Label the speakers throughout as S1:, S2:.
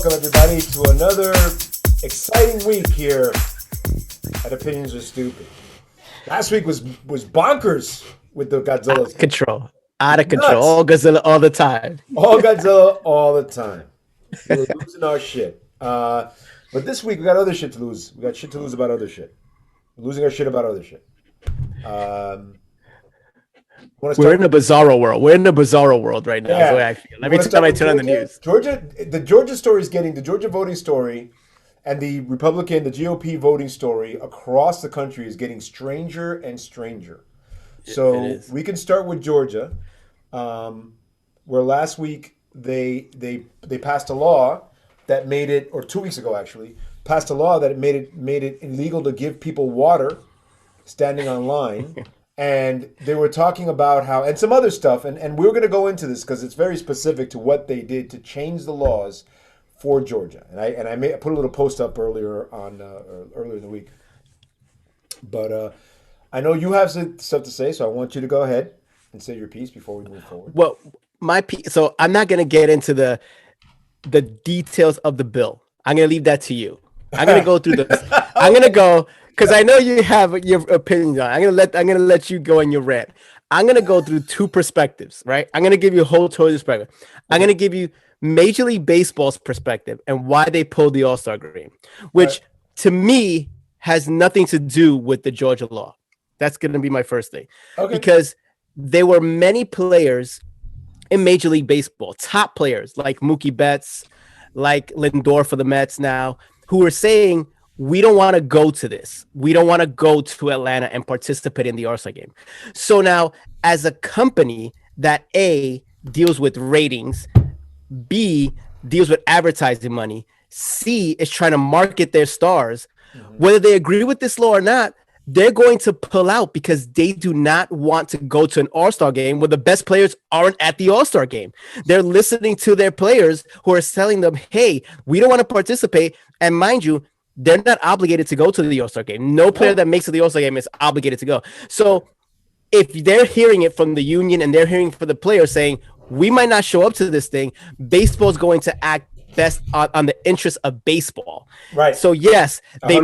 S1: welcome everybody to another exciting week here at Opinions Are Stupid. Last week was bonkers with the Godzilla.
S2: Out of control. Out of control.
S1: Nuts.
S2: All Godzilla all the time.
S1: All Godzilla all the time. We were losing our shit. But this week we got other shit to lose. We got shit to lose about other shit. We're losing our shit about other shit.
S2: We're in a bizarro world. We're in a bizarro world right now. Yeah. That's the way I feel. Every time I turn on the news.
S1: The Georgia story is getting the Georgia voting story and the Republican, the GOP voting story across the country is getting stranger and stranger. So we can start with Georgia, where last week they passed a law that made it, or 2 weeks ago actually, passed a law that made it illegal to give people water standing on line. And they were talking about how, and some other stuff, and we're going to go into this because it's very specific to what they did to change the laws for Georgia. And I put a little post up earlier in the week. But I know you have some stuff to say, so I want you to go ahead and say your piece before we move forward.
S2: Well, my piece. So I'm not going to get into the details of the bill. I'm going to leave that to you. I'm going to go through this. I'm going to go. Because I know you have your opinion on it. I'm gonna let you go in your rant. I'm gonna go through two perspectives, right? I'm gonna give you a whole total perspective. I'm gonna give you Major League Baseball's perspective and why they pulled the All-Star game, which to me has nothing to do with the Georgia law. That's gonna be my first thing. Okay. Because there were many players in Major League Baseball, top players like Mookie Betts, like Lindor for the Mets now, who were saying, we don't want to go to this. We don't want to go to Atlanta and participate in the All-Star game. So now, as a company that A, deals with ratings, B, deals with advertising money, C, is trying to market their stars, whether they agree with this law or not, they're going to pull out because they do not want to go to an All-Star game where the best players aren't at the All-Star game. They're listening to their players who are telling them, hey, we don't want to participate. And mind you, they're not obligated to go to the All-Star game. No player that makes it the All-Star game is obligated to go. So if they're hearing it from the union and they're hearing from the players saying, we might not show up to this thing, baseball is going to act best on the interest of baseball. Right. So yes, they 100%.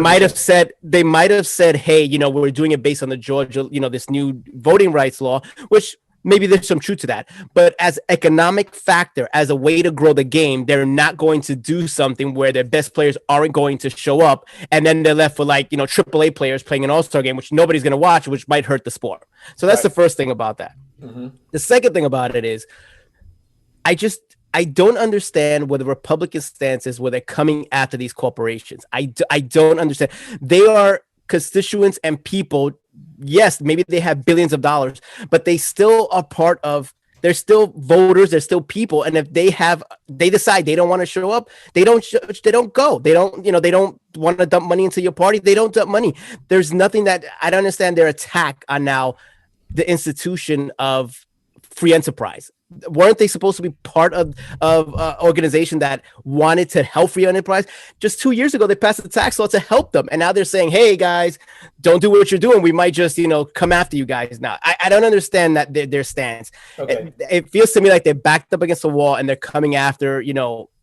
S2: might have said, hey, we're doing it based on the Georgia, this new voting rights law, which maybe there's some truth to that, but as economic factor, as a way to grow the game, they're not going to do something where their best players aren't going to show up, and then they're left with AAA players playing an All-Star game, which nobody's going to watch, which might hurt the sport. So that's the first thing about that. Mm-hmm. The second thing about it is, I don't understand where the Republican stance is where they're coming after these corporations. I don't understand. They are constituents and people. Yes, maybe they have billions of dollars, but they still are they're still voters, they're still people. And if they decide they don't want to show up, they don't go. They don't want to dump money into your party. They don't dump money. There's nothing that I don't understand their attack on now the institution of free enterprise. Weren't they supposed to be part of organization that wanted to help free enterprise? Just 2 years ago, they passed a tax law to help them. And now they're saying, hey, guys, don't do what you're doing. We might just, come after you guys now. I don't understand that their stance. Okay. It feels to me like they're backed up against the wall and they're coming after,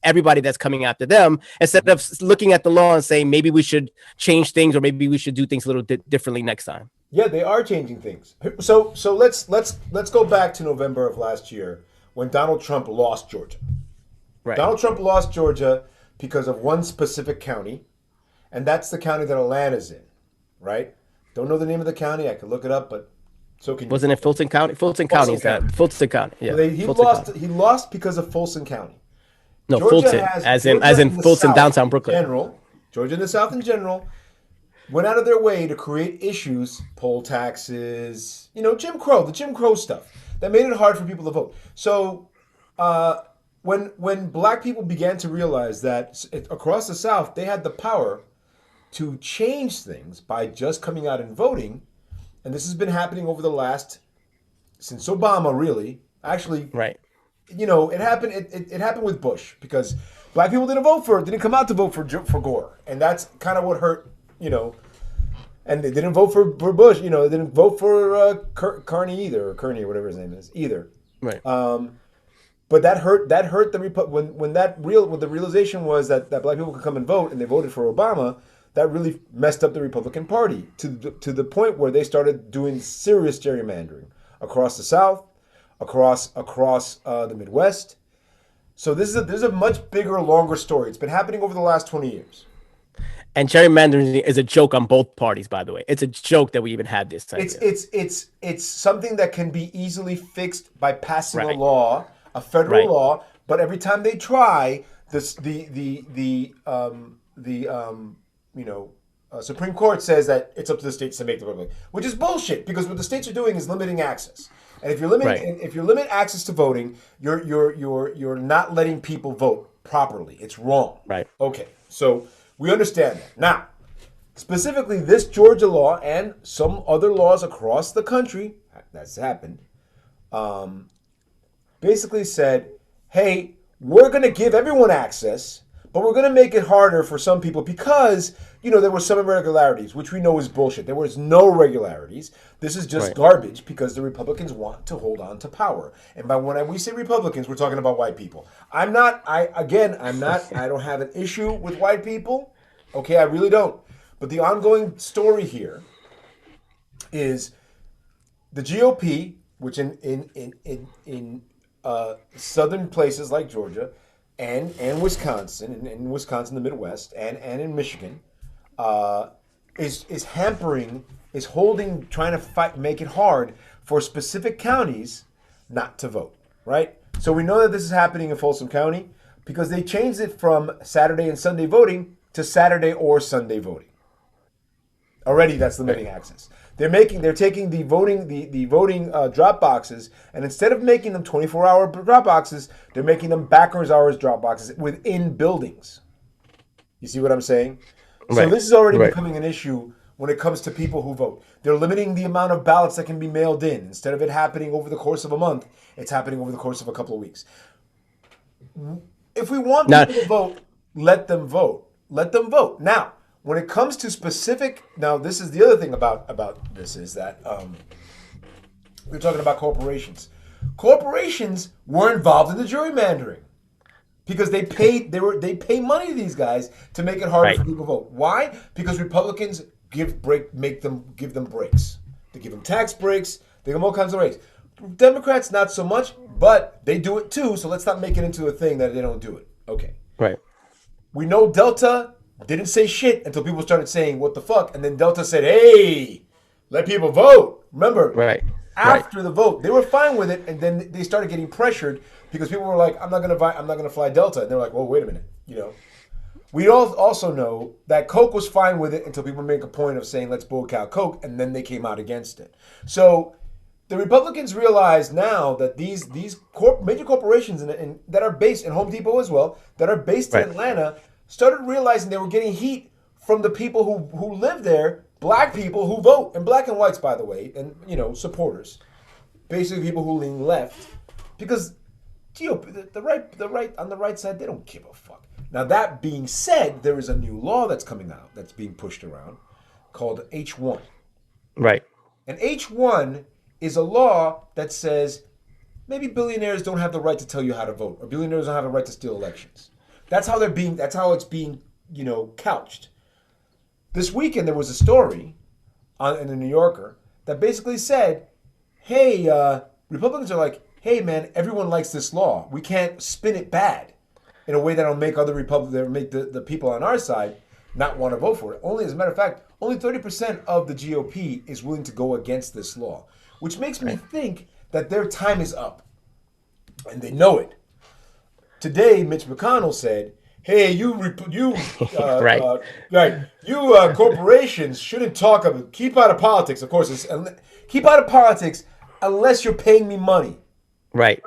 S2: everybody that's coming after them instead of looking at the law and saying, maybe we should change things or maybe we should do things a little differently next time.
S1: Yeah, they are changing things. So let's go back to November of last year when Donald Trump lost Georgia. Right. Donald Trump lost Georgia because of one specific county, and that's the county that Atlanta's in, right? Don't know the name of the county. I could look it up, but so can you.
S2: Wasn't it Fulton County? Fulton County is that. Fulton County. Yeah.
S1: Well, he lost because of Fulton County.
S2: No, Fulton, as in Fulton, downtown Brooklyn.
S1: Georgia in the South in general went out of their way to create issues, poll taxes, Jim Crow stuff that made it hard for people to vote. So when black people began to realize that across the South, they had the power to change things by just coming out and voting, and this has been happening over since Obama, really. Actually, right. It happened. It happened with Bush because black people didn't come out to vote for Gore, and that's kind of what hurt. And they didn't vote for Bush. They didn't vote for Kearney either, or Kearney or whatever his name is either.
S2: Right.
S1: But that hurt the when the realization was that black people could come and vote, and they voted for Obama. That really messed up the Republican Party to the point where they started doing serious gerrymandering across the South, across the Midwest. So there's a much bigger, longer story. It's been happening over the last 20 years.
S2: And gerrymandering is a joke on both parties, by the way. It's a joke that we even had this time.
S1: It's something that can be easily fixed by passing a law, a federal law. But every time they try, Supreme Court says that it's up to the states to make the vote, which is bullshit. Because what the states are doing is limiting access. And if you limit access to voting, you're not letting people vote properly. It's wrong.
S2: Right.
S1: Okay. So we understand that. Now, specifically, this Georgia law and some other laws across the country that's happened, basically said, hey, we're going to give everyone access, but we're going to make it harder for some people because, there were some irregularities, which we know is bullshit. There was no irregularities. This is just garbage because the Republicans want to hold on to power. And when we say Republicans, we're talking about white people. I don't have an issue with white people. Okay, I really don't. But the ongoing story here is the GOP, which in southern places like Georgia and Wisconsin, in Wisconsin, the Midwest, and in Michigan, is hampering, is holding, trying to make it hard for specific counties not to vote, right? So we know that this is happening in Folsom County because they changed it from Saturday and Sunday voting to Saturday or Sunday voting. Already that's limiting access. They're taking the voting drop boxes, and instead of making them 24-hour drop boxes, they're making them backwards hours drop boxes within buildings. You see what I'm saying? So this is already becoming an issue when it comes to people who vote. They're limiting the amount of ballots that can be mailed in. Instead of it happening over the course of a month, it's happening over the course of a couple of weeks. If we want people to vote, let them vote. Let them vote. Now, when it comes to specific, this is the other thing about this is that we're talking about corporations. Corporations were involved in the gerrymandering because they pay money to these guys to make it harder for people to vote. Why? Because Republicans give them breaks. They give them tax breaks. They give them all kinds of breaks. Democrats not so much, but they do it too. So let's not make it into a thing that they don't do it. Okay.
S2: Right.
S1: We know Delta didn't say shit until people started saying, what the fuck? And then Delta said, hey, let people vote. Remember, after the vote, they were fine with it. And then they started getting pressured because people were like, I'm not going to fly Delta. And they're like, well, wait a minute. We all also know that Coke was fine with it until people make a point of saying, let's boycott Coke. And then they came out against it. So the Republicans realize now that these major corporations that are based in Home Depot as well, that are based in Atlanta, started realizing they were getting heat from the people who live there, black people who vote, and black and whites, by the way, and supporters, basically people who lean left, because GOP, the right on the right side, they don't give a fuck. Now that being said, there is a new law that's coming out that's being pushed around called H1.
S2: Right. And
S1: H1 is a law that says maybe billionaires don't have the right to tell you how to vote, or billionaires don't have the right to steal elections. That's how it's being, couched. This weekend there was a story in the New Yorker that basically said, hey, Republicans are like, hey man, everyone likes this law. We can't spin it bad in a way that'll make the people on our side not want to vote for it. As a matter of fact, only 30% of the GOP is willing to go against this law, which makes me think that their time is up. And they know it. Today, Mitch McConnell said, hey, you corporations shouldn't talk about, keep out of politics. Of course, keep out of politics unless you're paying me money.
S2: Right.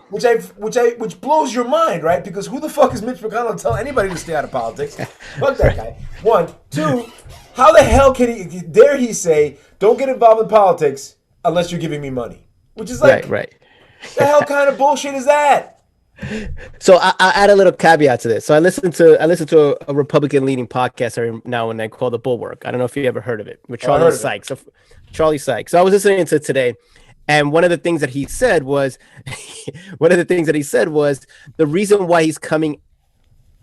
S1: Which blows your mind, right? Because who the fuck is Mitch McConnell to tell anybody to stay out of politics? Fuck that guy. One. Two, how the hell dare he say, don't get involved in politics unless you're giving me money? Which is like, the hell kind of bullshit is that?
S2: So I'll add a little caveat to this. So I listen to a Republican leading podcast every now and then called The Bulwark. I don't know if you ever heard of it with Charlie Sykes. So I was listening to it today, And one of the things that he said was, the reason why he's coming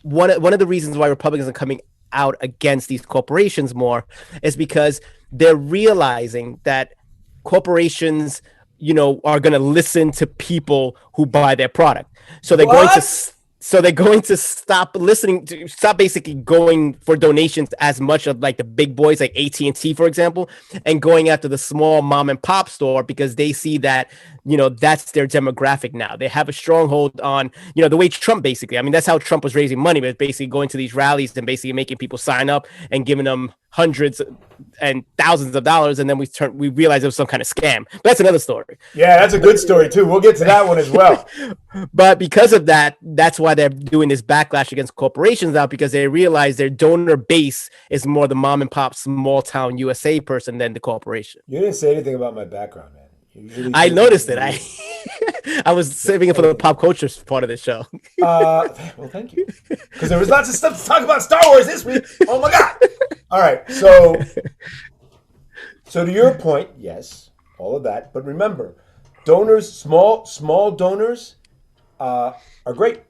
S2: one of the reasons why Republicans are coming out against these corporations more is because they're realizing that corporations, are going to listen to people who buy their product. So they're going to
S1: What?
S2: stop listening to stop basically going for donations as much of like the big boys like AT&T, for example, and going after the small mom and pop store because they see that, that's their demographic now. They have a stronghold on, the way Trump basically, I mean, that's how Trump was raising money, but basically going to these rallies and basically making people sign up and giving them hundreds and thousands of dollars, and then we realized it was some kind of scam. But that's another story.
S1: Yeah, that's a good story too. We'll get to that one as well.
S2: But because of that, that's why they're doing this backlash against corporations now, because they realize their donor base is more the mom and pop small town USA person than the corporation.
S1: You didn't say anything about my background, man.
S2: I noticed it. I was saving it for the pop culture part of the show.
S1: Well, thank you, because there was lots of stuff to talk about Star Wars this week. Oh my god! All right, so to your point, yes, all of that. But remember, donors, small donors, are great.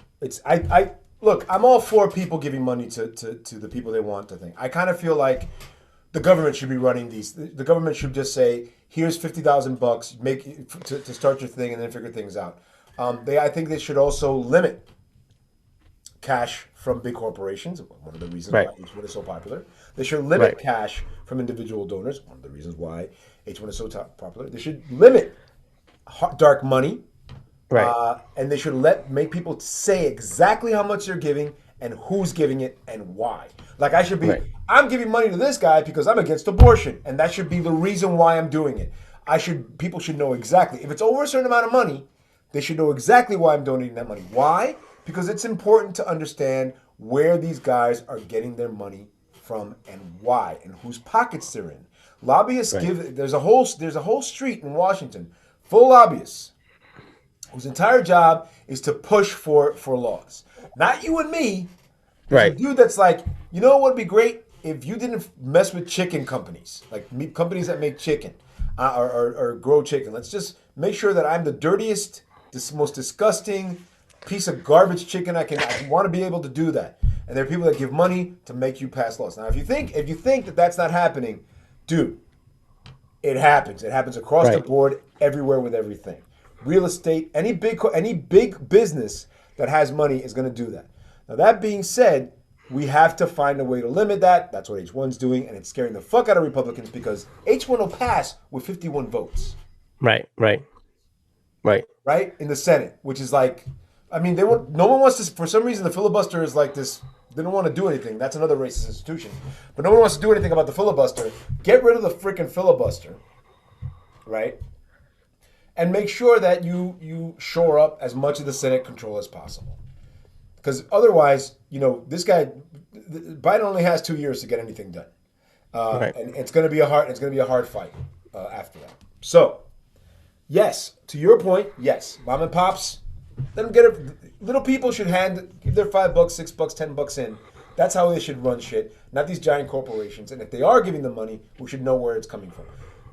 S1: I look. I'm all for people giving money to the people they want to think. I kind of feel like the government should be running these. The government should just say, "Here's $50,000, make to start your thing, and then figure things out." I think they should also limit cash from big corporations. One of the reasons why H1 is so popular. They should limit cash from individual donors. One of the reasons why H1 is so popular. They should limit dark money. And they should make people say exactly how much they're giving and who's giving it and why. Like I should be, I'm giving money to this guy because I'm against abortion, and that should be the reason why I'm doing it. People should know exactly. If it's over a certain amount of money, they should know exactly why I'm donating that money. Why? Because it's important to understand where these guys are getting their money from and why and whose pockets they're in. Lobbyists give. There's a whole street in Washington full of lobbyists whose entire job is to push for laws. Not you and me. There's a dude that's like, you know what would be great if you didn't mess with chicken companies, like companies that make chicken or grow chicken. Let's just make sure that I'm the dirtiest, most disgusting piece of garbage chicken I want to be able to do that. And there are people that give money to make you pass laws. Now, if you think that that's not happening, dude, it happens. It happens across the board, everywhere with everything. Real estate, any big business that has money is going to do that. Now, that being said, we have to find a way to limit that. That's what H1's doing, and it's scaring the fuck out of Republicans because H1 will pass with 51 votes. Right in the Senate, which is like, I mean, no one wants to. For some reason, the filibuster is like this. They don't want to do anything. That's another racist institution. But no one wants to do anything about the filibuster. Get rid of the freaking filibuster, right? And make sure that you shore up as much of the Senate control as possible. Because otherwise, this guy, Biden only has 2 years to get anything done, and it's going to be a hard fight after that. So, yes, to your point, yes, mom and pops, let them get it. Little people should give their $5, $6, $10 in. That's how they should run shit, not these giant corporations. And if they are giving them money, we should know where it's coming from.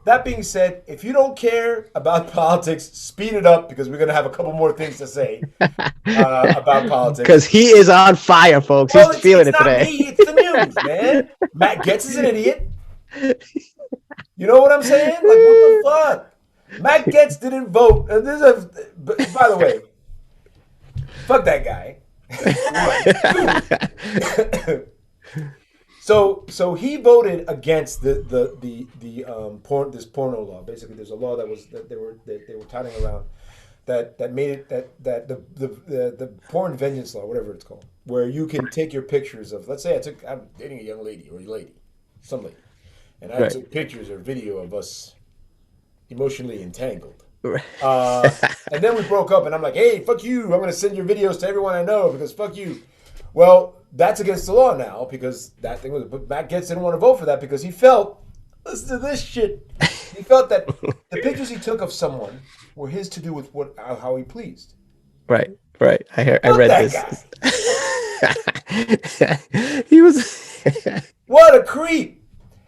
S1: That being said, if you don't care about politics, speed it up because we're going to have a couple more things to say about politics.
S2: Because he is on fire, folks. He's feeling it today.
S1: It's the news, man. Matt Gaetz is an idiot. You know what I'm saying? Like, what the fuck? Matt Gaetz didn't vote. By the way, fuck that guy. So he voted against the porno law. Basically, there's a law that they were touting around that made it that the porn vengeance law, whatever it's called, where you can take your pictures of, let's say I'm dating a young lady or a lady, some lady, and I took pictures or video of us emotionally entangled. And then we broke up, and I'm like, hey, fuck you! I'm gonna send your videos to everyone I know because fuck you. Well, that's against the law now because that thing was. But Matt Gaetz didn't want to vote for that because he felt, listen to this shit. He felt that the pictures he took of someone were his to do with how he pleased.
S2: Right. I read this. He was.
S1: What a creep!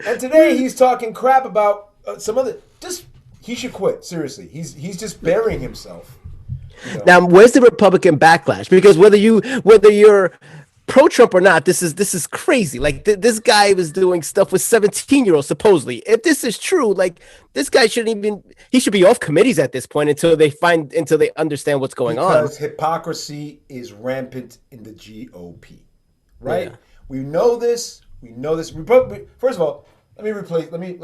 S1: And today he's talking crap about some other. he should quit. Seriously, he's just burying himself. You know?
S2: Now, where's the Republican backlash? Because whether you're pro-Trump or not, this is crazy. Like this guy was doing stuff with 17-year-olds supposedly. If this is true, like this guy he should be off committees at this point until they understand what's going on.
S1: Because hypocrisy is rampant in the GOP, right?
S2: Yeah.
S1: We know this. First of all, let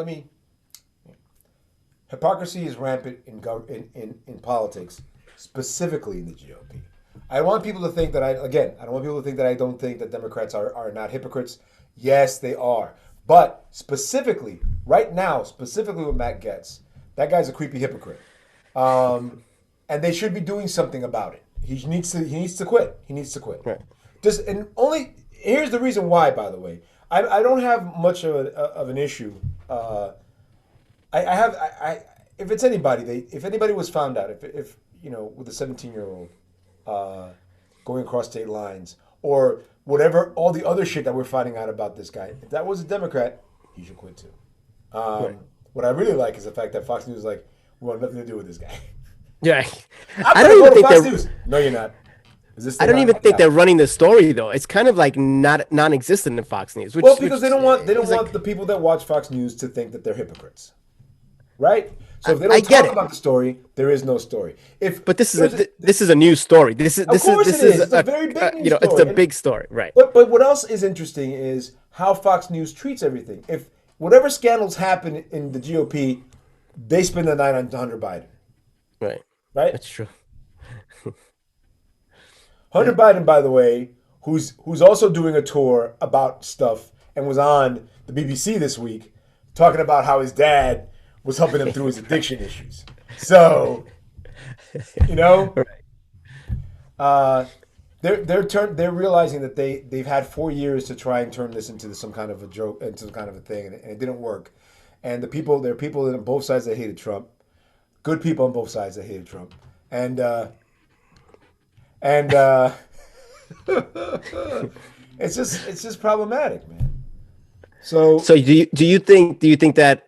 S1: me. Hypocrisy is rampant in politics, specifically in the GOP. I want people to think that I don't want people to think that I don't think that Democrats are not hypocrites. Yes, they are. But specifically, right now, specifically with Matt Gaetz, that guy's a creepy hypocrite. And they should be doing something about it. He needs to quit. He needs to quit.
S2: Right.
S1: Here's the reason why, by the way. I don't have much of an issue. If it's anybody, if anybody was found out, if with a 17-year-old going across state lines or whatever, all the other shit that we're finding out about this guy, if that was a Democrat, he should quit too. Right. What I really like is the fact that Fox News is like, we want nothing to do with this guy.
S2: Yeah,
S1: I don't even think Fox News. No, you're not.
S2: I don't even think they're running the story though. It's kind of like non-existent in Fox News.
S1: Because they don't want the people that watch Fox News to think that they're hypocrites, right? So if they don't talk about the story, there is no story.
S2: But this is a news story. This is
S1: it's a very big news story.
S2: It's a big story, right?
S1: But what else is interesting is how Fox News treats everything. If whatever scandals happen in the GOP, they spend the night on Hunter Biden.
S2: Right. That's true.
S1: Hunter Biden, by the way, who's also doing a tour about stuff and was on the BBC this week talking about how his dad was helping him through his addiction issues. So, they're realizing that they've had 4 years to try and turn this into some kind of a joke, into some kind of a thing, and it didn't work. And there are people on both sides that hated Trump, good people on both sides that hated Trump, and it's just problematic, man. So
S2: do you think that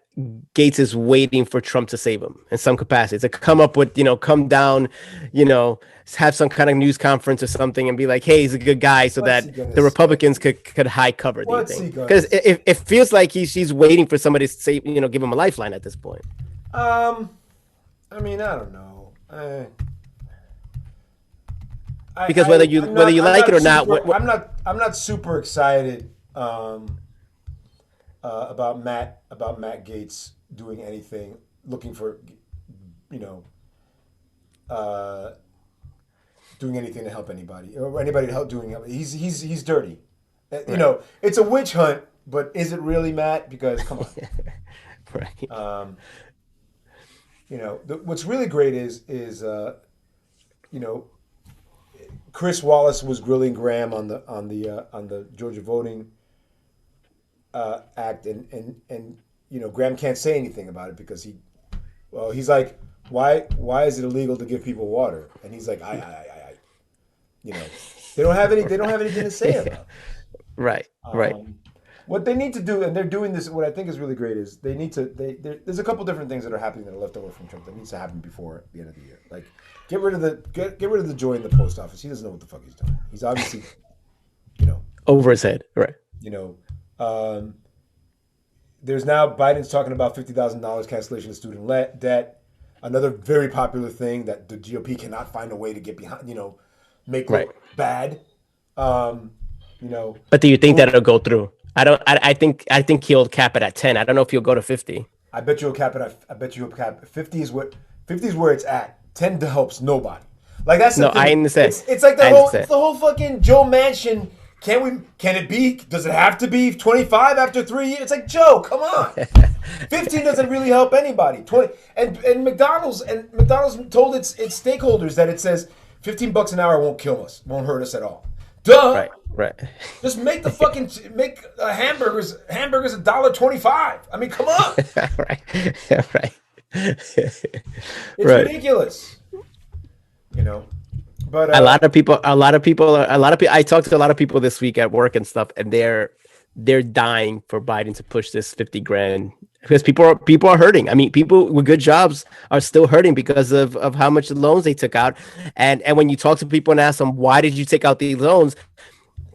S2: Gaetz is waiting for Trump to save him in some capacity, to come up with, come down, have some kind of news conference or something and be like, hey, he's a good guy, so that the Republicans could high cover? Do you think? Because it feels like he's waiting for somebody to save, give him a lifeline at this point.
S1: I don't know.
S2: Because whether you like it or not,
S1: I'm not super excited about Matt Gaetz doing anything, looking for doing anything to help anybody or anybody to help doing it. He's dirty. Right. It's a witch hunt, but is it really, Matt? Because come on.
S2: Right.
S1: What's really great is Chris Wallace was grilling Graham on the Georgia Voting Act, and Graham can't say anything about it because he's like, why is it illegal to give people water? And he's like, I they don't have anything to say about it.
S2: Right.
S1: What they need to do, and they're doing this, what I think is really great is there's a couple different things that are happening that are left over from Trump that needs to happen before the end of the year. Like get rid of the joy in the post office. He doesn't know what the fuck he's doing. He's obviously,
S2: over his head. Right.
S1: There's now Biden's talking about $50,000 cancellation of student debt. Another very popular thing that the GOP cannot find a way to get behind, make look bad.
S2: But do you think that it'll go through? I think he'll cap it at 10. I don't know if he'll go to 50.
S1: I bet you'll cap it. I bet you'll cap 50 is where it's at. 10 helps nobody. Like that's the thing.
S2: I understand.
S1: It's like the whole fucking Joe Manchin. Can it be? Does it have to be 25 after 3 years? It's like, Joe, come on. 15 doesn't really help anybody. 20 and McDonald's told its stakeholders that it says $15 an hour won't kill us, won't hurt us at all. Duh.
S2: Right.
S1: Just make hamburgers $1.25. I mean, come on.
S2: Right.
S1: It's ridiculous. But
S2: a lot of people. I talked to a lot of people this week at work and stuff, and they're dying for Biden to push this $50,000 because people are hurting. I mean, people with good jobs are still hurting because of how much loans they took out. And when you talk to people and ask them why did you take out these loans,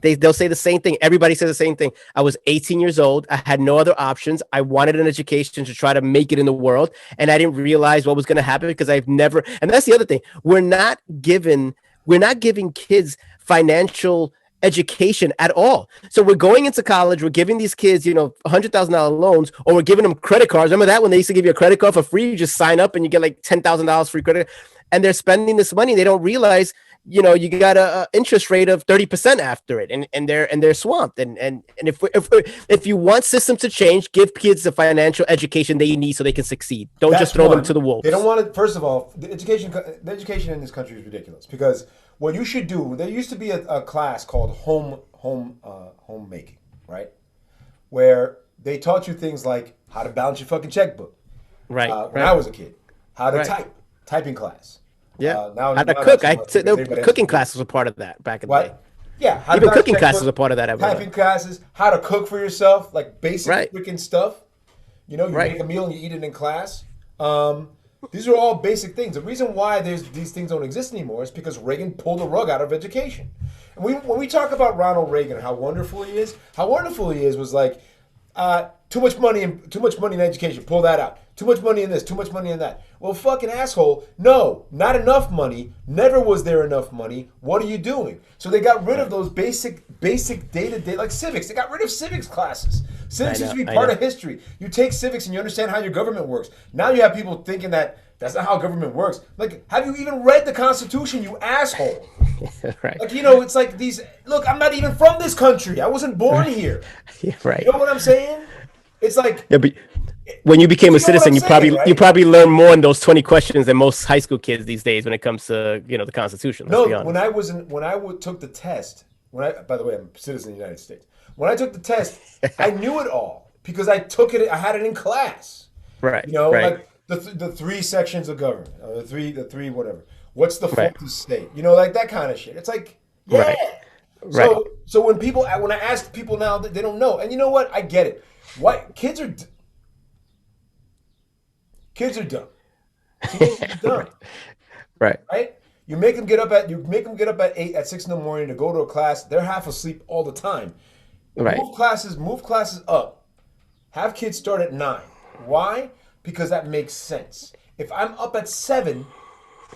S2: they'll say the same thing. Everybody says the same thing. I was 18 years old. I had no other options. I wanted an education to try to make it in the world, and I didn't realize what was going to happen because I've never. And that's the other thing. We're not giving kids financial education at all. So we're going into college, we're giving these kids, $100,000 loans, or we're giving them credit cards. Remember that when they used to give you a credit card for free, you just sign up and you get like $10,000 free credit, and they're spending this money. They don't realize, you got a interest rate of 30% after it, and they're swamped. And if you want systems to change, give kids the financial education they need so they can succeed. Don't just throw them to the wolves.
S1: They don't want to. First of all, the education in this country is ridiculous because what you should do. There used to be a class called homemaking, right? Where they taught you things like how to balance your fucking checkbook.
S2: Right.
S1: When I was a kid, how to typing class.
S2: Yeah.
S1: Now
S2: how to cook. Cooking classes were part of that back in the day.
S1: Yeah.
S2: Even cooking classes were part of that.
S1: Typing classes, how to cook for yourself, like basic freaking stuff. You make a meal and you eat it in class. These are all basic things. The reason why these things don't exist anymore is because Reagan pulled the rug out of education. And when we talk about Ronald Reagan, how wonderful he is was like, too much money in education. Pull that out. Too much money in this. Too much money in that. Well, fucking asshole. No, not enough money. Never was there enough money. What are you doing? So they got rid of those basic day-to-day, like civics. They got rid of civics classes. Civics used to be part of history. You take civics and you understand how your government works. Now you have people thinking that that's not how government works. Like, have you even read the Constitution, you asshole?
S2: Right.
S1: Like, it's like these. Look, I'm not even from this country. I wasn't born here.
S2: Yeah, right.
S1: You know what I'm saying? It's like.
S2: Yeah, but when you became a citizen, you probably learned more in those 20 questions than most high school kids these days when it comes to the Constitution.
S1: No, when I took the test. By the way, I'm a citizen of the United States. When I took the test, I knew it all because I took it. I had it in class.
S2: Right.
S1: Like the three sections of government, or the three whatever. What's the fourth state? Like that kind of shit. It's like, yeah.
S2: Right.
S1: So when I ask people now, they don't know. And you know what? I get it. Why kids are dumb. Kids are dumb.
S2: Right.
S1: Right? You make them get up at 8 at 6 in the morning to go to a class. They're half asleep all the time.
S2: Right.
S1: Move classes up. Have kids start at 9. Why? Because that makes sense. If I'm up at 7,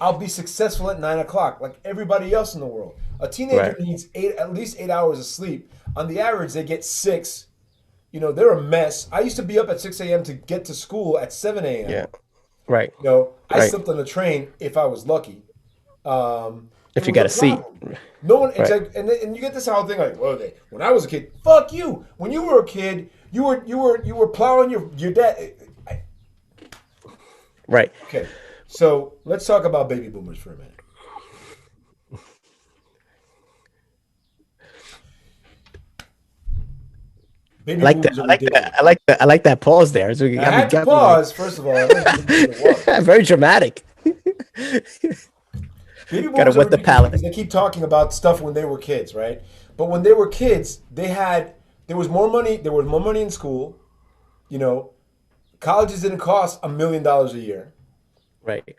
S1: I'll be successful at 9 o'clock, like everybody else in the world. A teenager needs at least 8 hours of sleep. On the average, they get 6. They're a mess. I used to be up at 6 a.m. to get to school at 7 a.m.
S2: Yeah. Right.
S1: I slept on the train if I was lucky.
S2: If you got a seat.
S1: No one, it's like, and you get this whole thing like, well, when I was a kid, fuck you. When you were a kid, you were plowing your dad.
S2: Right.
S1: Okay, so let's talk about baby boomers for a minute.
S2: I like that pause there. So
S1: I had to pause, first of all.
S2: Very dramatic.
S1: Baby boomers wet the palate. They keep talking about stuff when they were kids, right? But when they were kids, there was more money. There was more money in school. Colleges didn't cost $1 million a year.
S2: Right.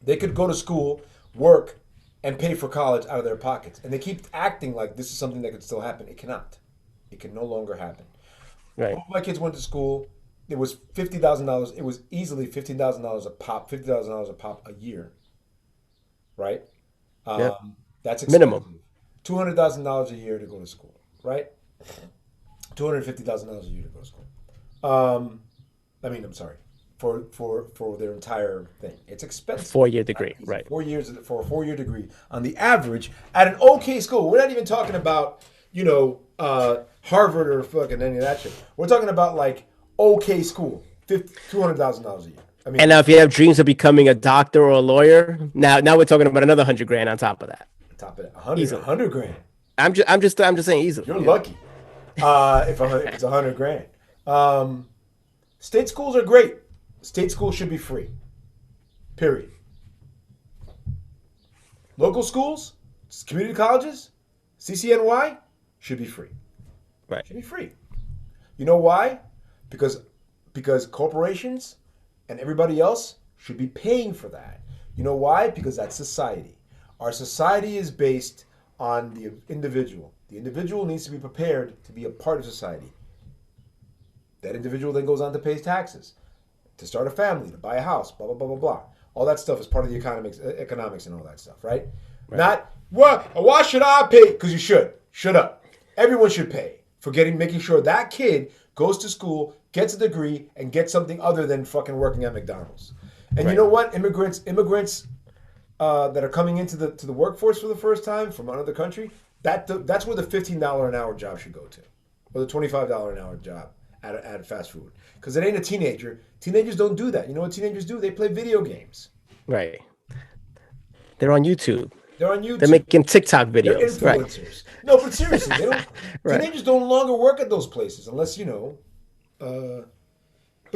S1: They could go to school, work, and pay for college out of their pockets. And they keep acting like this is something that could still happen. It cannot. It can no longer happen.
S2: Right.
S1: All my kids went to school. It was $50,000. It was easily $15,000 a pop. $50,000 a pop a year. Right. That's expensive. Minimum. $200,000 a year to go to school. Right. $250,000 a year to go to school. I'm sorry. For their entire thing, it's expensive.
S2: 4-year degree, right?
S1: 4 years for a 4-year degree on the average at an okay school. We're not even talking about Harvard or fucking any of that shit. We're talking about like okay school, $200,000 a year.
S2: And now if you have dreams of becoming a doctor or a lawyer, now we're talking about another $100,000 on top of that.
S1: Top of it, $100,000.
S2: I'm just saying easily.
S1: You're lucky if it's $100,000. State schools are great. State schools should be free. Period. Local schools, community colleges, CCNY should be free.
S2: Right.
S1: Should be free. You know why? Because because corporations and everybody else should be paying for that. You know why? Because that's society. Our society is based on the individual. The individual needs to be prepared to be a part of society. That individual then goes on to pay taxes, to start a family, to buy a house, blah, blah, blah, blah, blah. All that stuff is part of the economics and all that stuff, right? Not, why should I pay? Because you should. Shut up. Everyone should pay for making sure that kid goes to school, gets a degree, and gets something other than fucking working at McDonald's. And you know what? Immigrants that are coming into the workforce for the first time from another country, that's where the $15 an hour job should go to, or the $25 an hour job at fast food, because it ain't a teenager. Teenagers don't do that. You know what teenagers do? They play video games.
S2: Right. They're on YouTube.
S1: They're
S2: making TikTok videos.
S1: They're influencers. Right. No, but seriously, they don't. Right. Teenagers don't longer work at those places unless but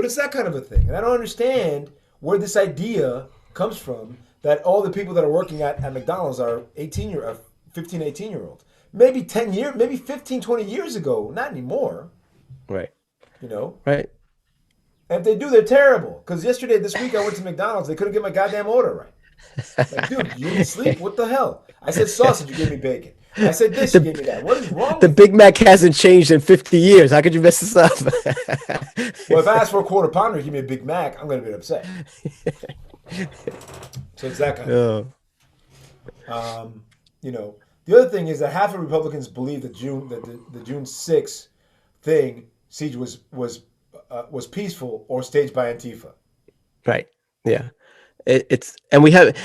S1: it's that kind of a thing, and I don't understand where this idea comes from that all the people that are working at McDonald's are 15, 18-year-olds. Maybe 10 years, maybe 15, 20 years ago. Not anymore.
S2: Right.
S1: Right. And if they do, they're terrible. Because this week, I went to McDonald's. They couldn't get my goddamn order right. Like, dude, you didn't sleep? What the hell? I said sausage, you gave me bacon. I said this, you gave me that. What is wrong with
S2: the Big Mac hasn't changed in 50 years. How could you mess this up?
S1: Well, if I ask for a quarter pounder, you give me a Big Mac, I'm going to be upset. So it's that kind of thing. The other thing is that half of Republicans believe that the June 6th siege was peaceful or staged by Antifa.
S2: Right. Yeah. We have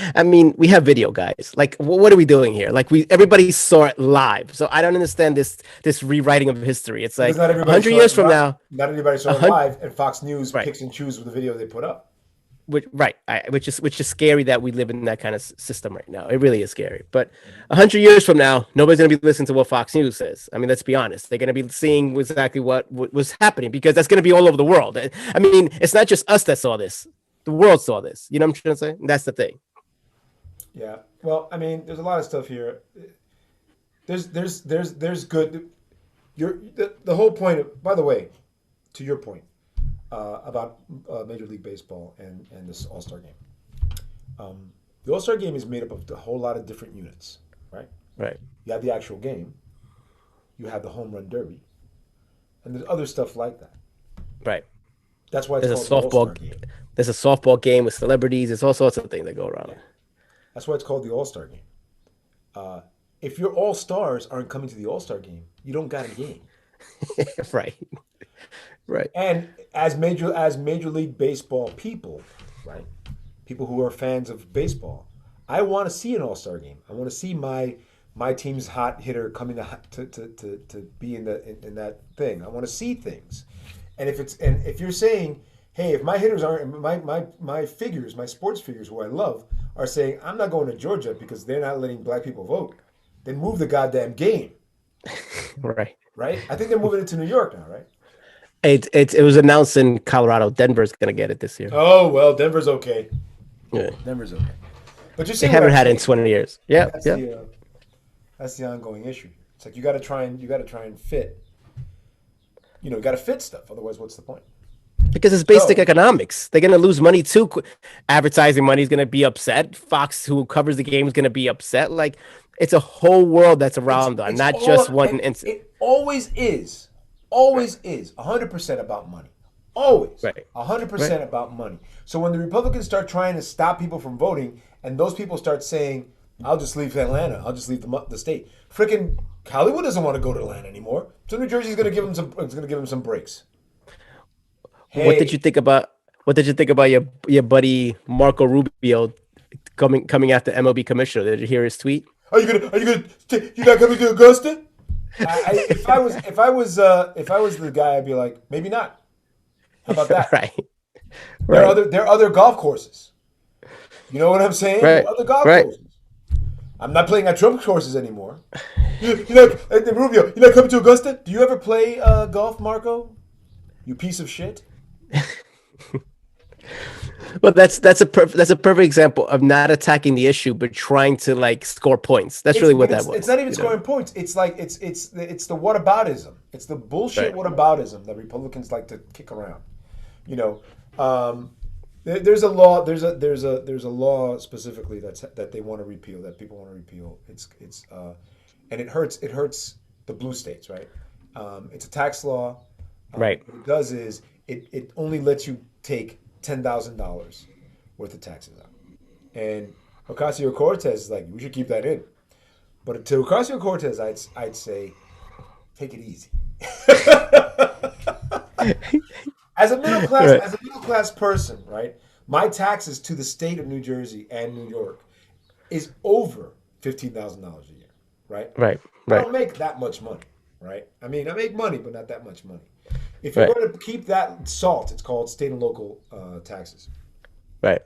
S2: video, guys. Like, what are we doing here? Like, everybody saw it live. So I don't understand this rewriting of history. It's like 100 years from now.
S1: Not everybody saw it live, and Fox News picks and chooses with the video they put up.
S2: Which is scary that we live in that kind of system right now. It really is scary. But 100 years from now, nobody's going to be listening to what Fox News says. I mean, let's be honest. They're going to be seeing exactly what was happening, because that's going to be all over the world. I mean, it's not just us that saw this. The world saw this. You know what I'm trying to say? That's the thing.
S1: Yeah. Well, I mean, there's a lot of stuff here. There's good. The whole point. By the way, to your point about Major League Baseball and this All-Star game. The All-Star game is made up of a whole lot of different units, right?
S2: Right.
S1: You have the actual game. You have the home run derby, and there's other stuff like that.
S2: Right.
S1: That's why it's
S2: there's
S1: called
S2: a softball
S1: the All-Star game.
S2: There's a softball game with celebrities. There's all sorts of things that go around.
S1: Yeah. That's why it's called the All-Star game. If your all-stars aren't coming to the All-Star game, you don't got a game.
S2: Right. Right.
S1: And as Major League Baseball people, right? People who are fans of baseball, I want to see an All-Star game. I want to see my team's hot hitter coming to be in that thing. I want to see things. And if you're saying, hey, if my hitters aren't my figures, my sports figures who I love are saying I'm not going to Georgia because they're not letting black people vote, then move the goddamn game.
S2: Right.
S1: Right? I think they're moving it to New York now, right?
S2: It was announced in Colorado. Denver's going to get it this year.
S1: Oh, well, Denver's okay.
S2: Yeah.
S1: Denver's okay. But
S2: they haven't had it in 20 years. Yeah.
S1: That's the ongoing issue. It's like you got to try and fit. You got to fit stuff. Otherwise, what's the point?
S2: Because it's basic economics. They're going to lose money too. Advertising money is going to be upset. Fox, who covers the game, is going to be upset. Like, it's a whole world that's around them, not just one incident.
S1: It always is. Always is 100% about money. Always.
S2: Right.
S1: 100% about money. So when the Republicans start trying to stop people from voting, and those people start saying, I'll just leave Atlanta, I'll just leave the state. Freaking Hollywood doesn't want to go to Atlanta anymore. So New Jersey's going to give them some breaks. Hey.
S2: What did you think about your buddy Marco Rubio coming after MLB commissioner? Did you hear his tweet?
S1: You're not coming to Augusta? If I was the guy, I'd be like, maybe not. How about that?
S2: Right.
S1: There are other golf courses. You know what I'm saying?
S2: Right.
S1: Other golf courses. I'm not playing at Trump courses anymore. Rubio, you're not coming to Augusta? Do you ever play golf, Marco? You piece of shit.
S2: Well, that's a perfect example of not attacking the issue, but trying to score points. That's really what that was.
S1: It's not even scoring points. It's like it's the whataboutism. It's the bullshit whataboutism that Republicans like to kick around. You know, there's a law. There's a law specifically that they want to repeal. That people want to repeal. And it hurts the blue states, right? It's a tax law.
S2: Right.
S1: What it does is it only lets you take $10,000 worth of taxes out. And Ocasio Cortez is like, we should keep that in. But to Ocasio Cortez, I'd say, take it easy.
S2: Right.
S1: As a middle class person, right? My taxes to the state of New Jersey and New York is over $15,000 a year, right?
S2: Right.
S1: I
S2: Right.
S1: don't make that much money, right? I mean, I make money, but not that much money. If you're
S2: Right.
S1: going to keep that salt, it's called state and local taxes.
S2: Right.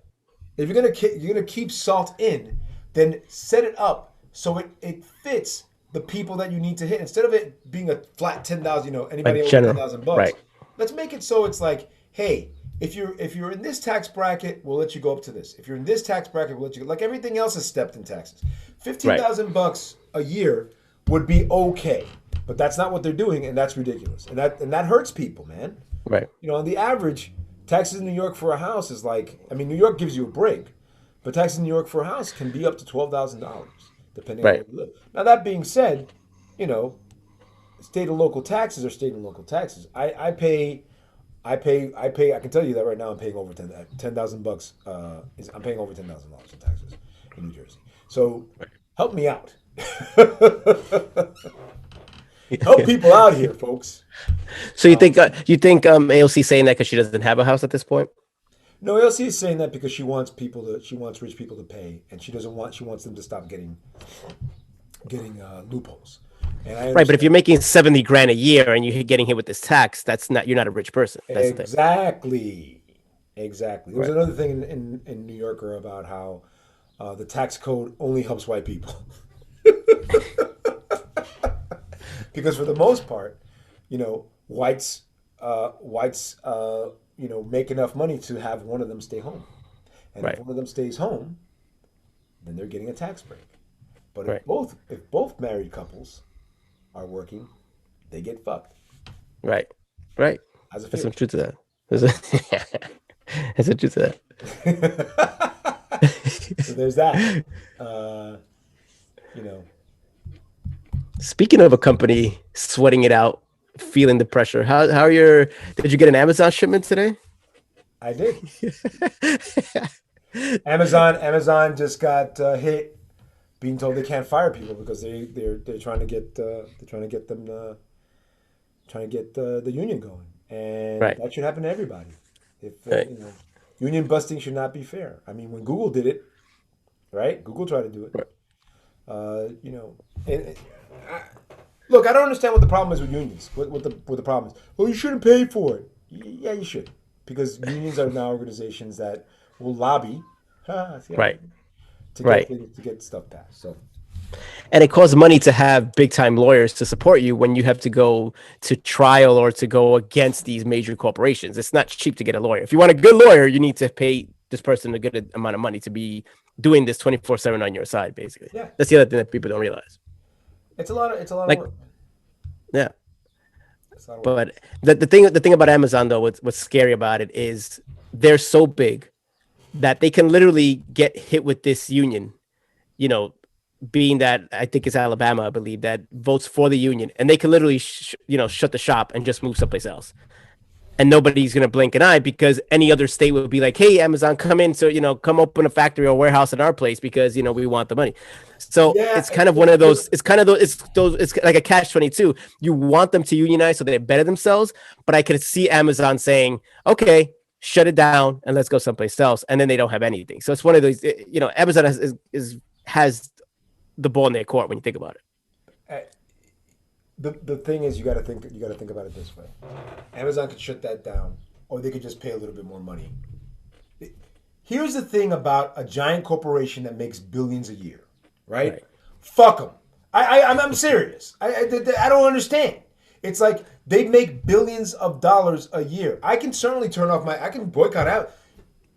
S1: If you're gonna keep salt in, then set it up so it fits the people that you need to hit. Instead of it being a flat 10,000,
S2: Like
S1: anybody over ten
S2: general.
S1: thousand bucks,
S2: Right.
S1: let's make it so it's like, hey, if you're in this tax bracket, we'll let you go up to this. If you're in this tax bracket, we'll let you go. Like everything else is stepped in taxes. Fifteen
S2: Right.
S1: thousand bucks a year would be okay, but that's not what they're doing, and that's ridiculous. And that hurts people, man.
S2: Right.
S1: On the average, taxes in New York for a house is like, I mean, New York gives you a break, but taxes in New York for a house can be up to $12,000, depending on where
S2: Right.
S1: you live. Now, that being said, you know, state and local taxes are state and local taxes. I can tell you that right now I'm paying over 10,000 bucks. I'm paying over $10,000 in taxes in New Jersey. So help me out. Help people out here, folks.
S2: So you think AOC saying that because she doesn't have a house at this point?
S1: No, LC is saying that because she wants rich people to pay, and she wants them to stop getting loopholes. And I
S2: Right. But if you're
S1: understand
S2: making 70 grand a year and you're getting hit with this tax, you're not a rich person. That's the thing.
S1: exactly, exactly. There was
S2: Right.
S1: another thing in New Yorker about how the tax code only helps white people, because for the most part, whites make enough money to have one of them stay home, and if
S2: Right.
S1: one of them stays home, then they're getting a tax break. But
S2: Right.
S1: if both married couples are working, they get fucked.
S2: Right. Right.
S1: How's it
S2: There's some
S1: feel?
S2: truth to that. There's some truth to
S1: So there's that.
S2: that.
S1: Uh, you know,
S2: Speaking of a company sweating it out, feeling the pressure, how are your? Did you get an Amazon shipment today?
S1: I did. Amazon just got hit, being told they can't fire people because they're trying to get the union going, and
S2: Right.
S1: that should happen to everybody. If
S2: Right.
S1: union busting should not be fair. I mean, when Google did it, right? Google tried to do it.
S2: Right.
S1: And look, I don't understand what the problem is with unions. What the problem is? Well, you shouldn't pay for it. Yeah, you should, because unions are now organizations that will lobby, see how I
S2: Right.
S1: did? To get
S2: Right.
S1: things, to get stuff passed. So
S2: And it costs money to have big time lawyers to support you when you have to go to trial or to go against these major corporations. It's not cheap to get a lawyer. If you want a good lawyer, you need to pay this person a good amount of money to be doing this 24/7 on your side, basically.
S1: yeah,
S2: That's the other thing that people don't realize.
S1: it's a lot of
S2: Like,
S1: work.
S2: yeah.
S1: It's a lot of work.
S2: But the thing about Amazon though, what's scary about it is they're so big that they can literally get hit with this union, you know, being that I think it's Alabama, I believe, that votes for the union, and they can literally, shut the shop and just move someplace else, and nobody's gonna blink an eye because any other state would be like, "Hey, Amazon, come in, so come open a factory or warehouse in our place because we want the money." So
S1: Yeah,
S2: it's kind of one of those. It's kind of those. It's like a catch-22. You want them to unionize so they better themselves, but I could see Amazon saying, "Okay, shut it down and let's go someplace else," and then they don't have anything. So it's one of those. Amazon has the ball in their court when you think about it.
S1: uh, the thing is, you got to think about it this way. Amazon could shut that down, or they could just pay a little bit more money. Here's the thing about a giant corporation that makes billions a year, right?
S2: Right.
S1: Fuck them. I'm serious. I don't understand. It's like they make billions of dollars a year. I can certainly I can boycott out.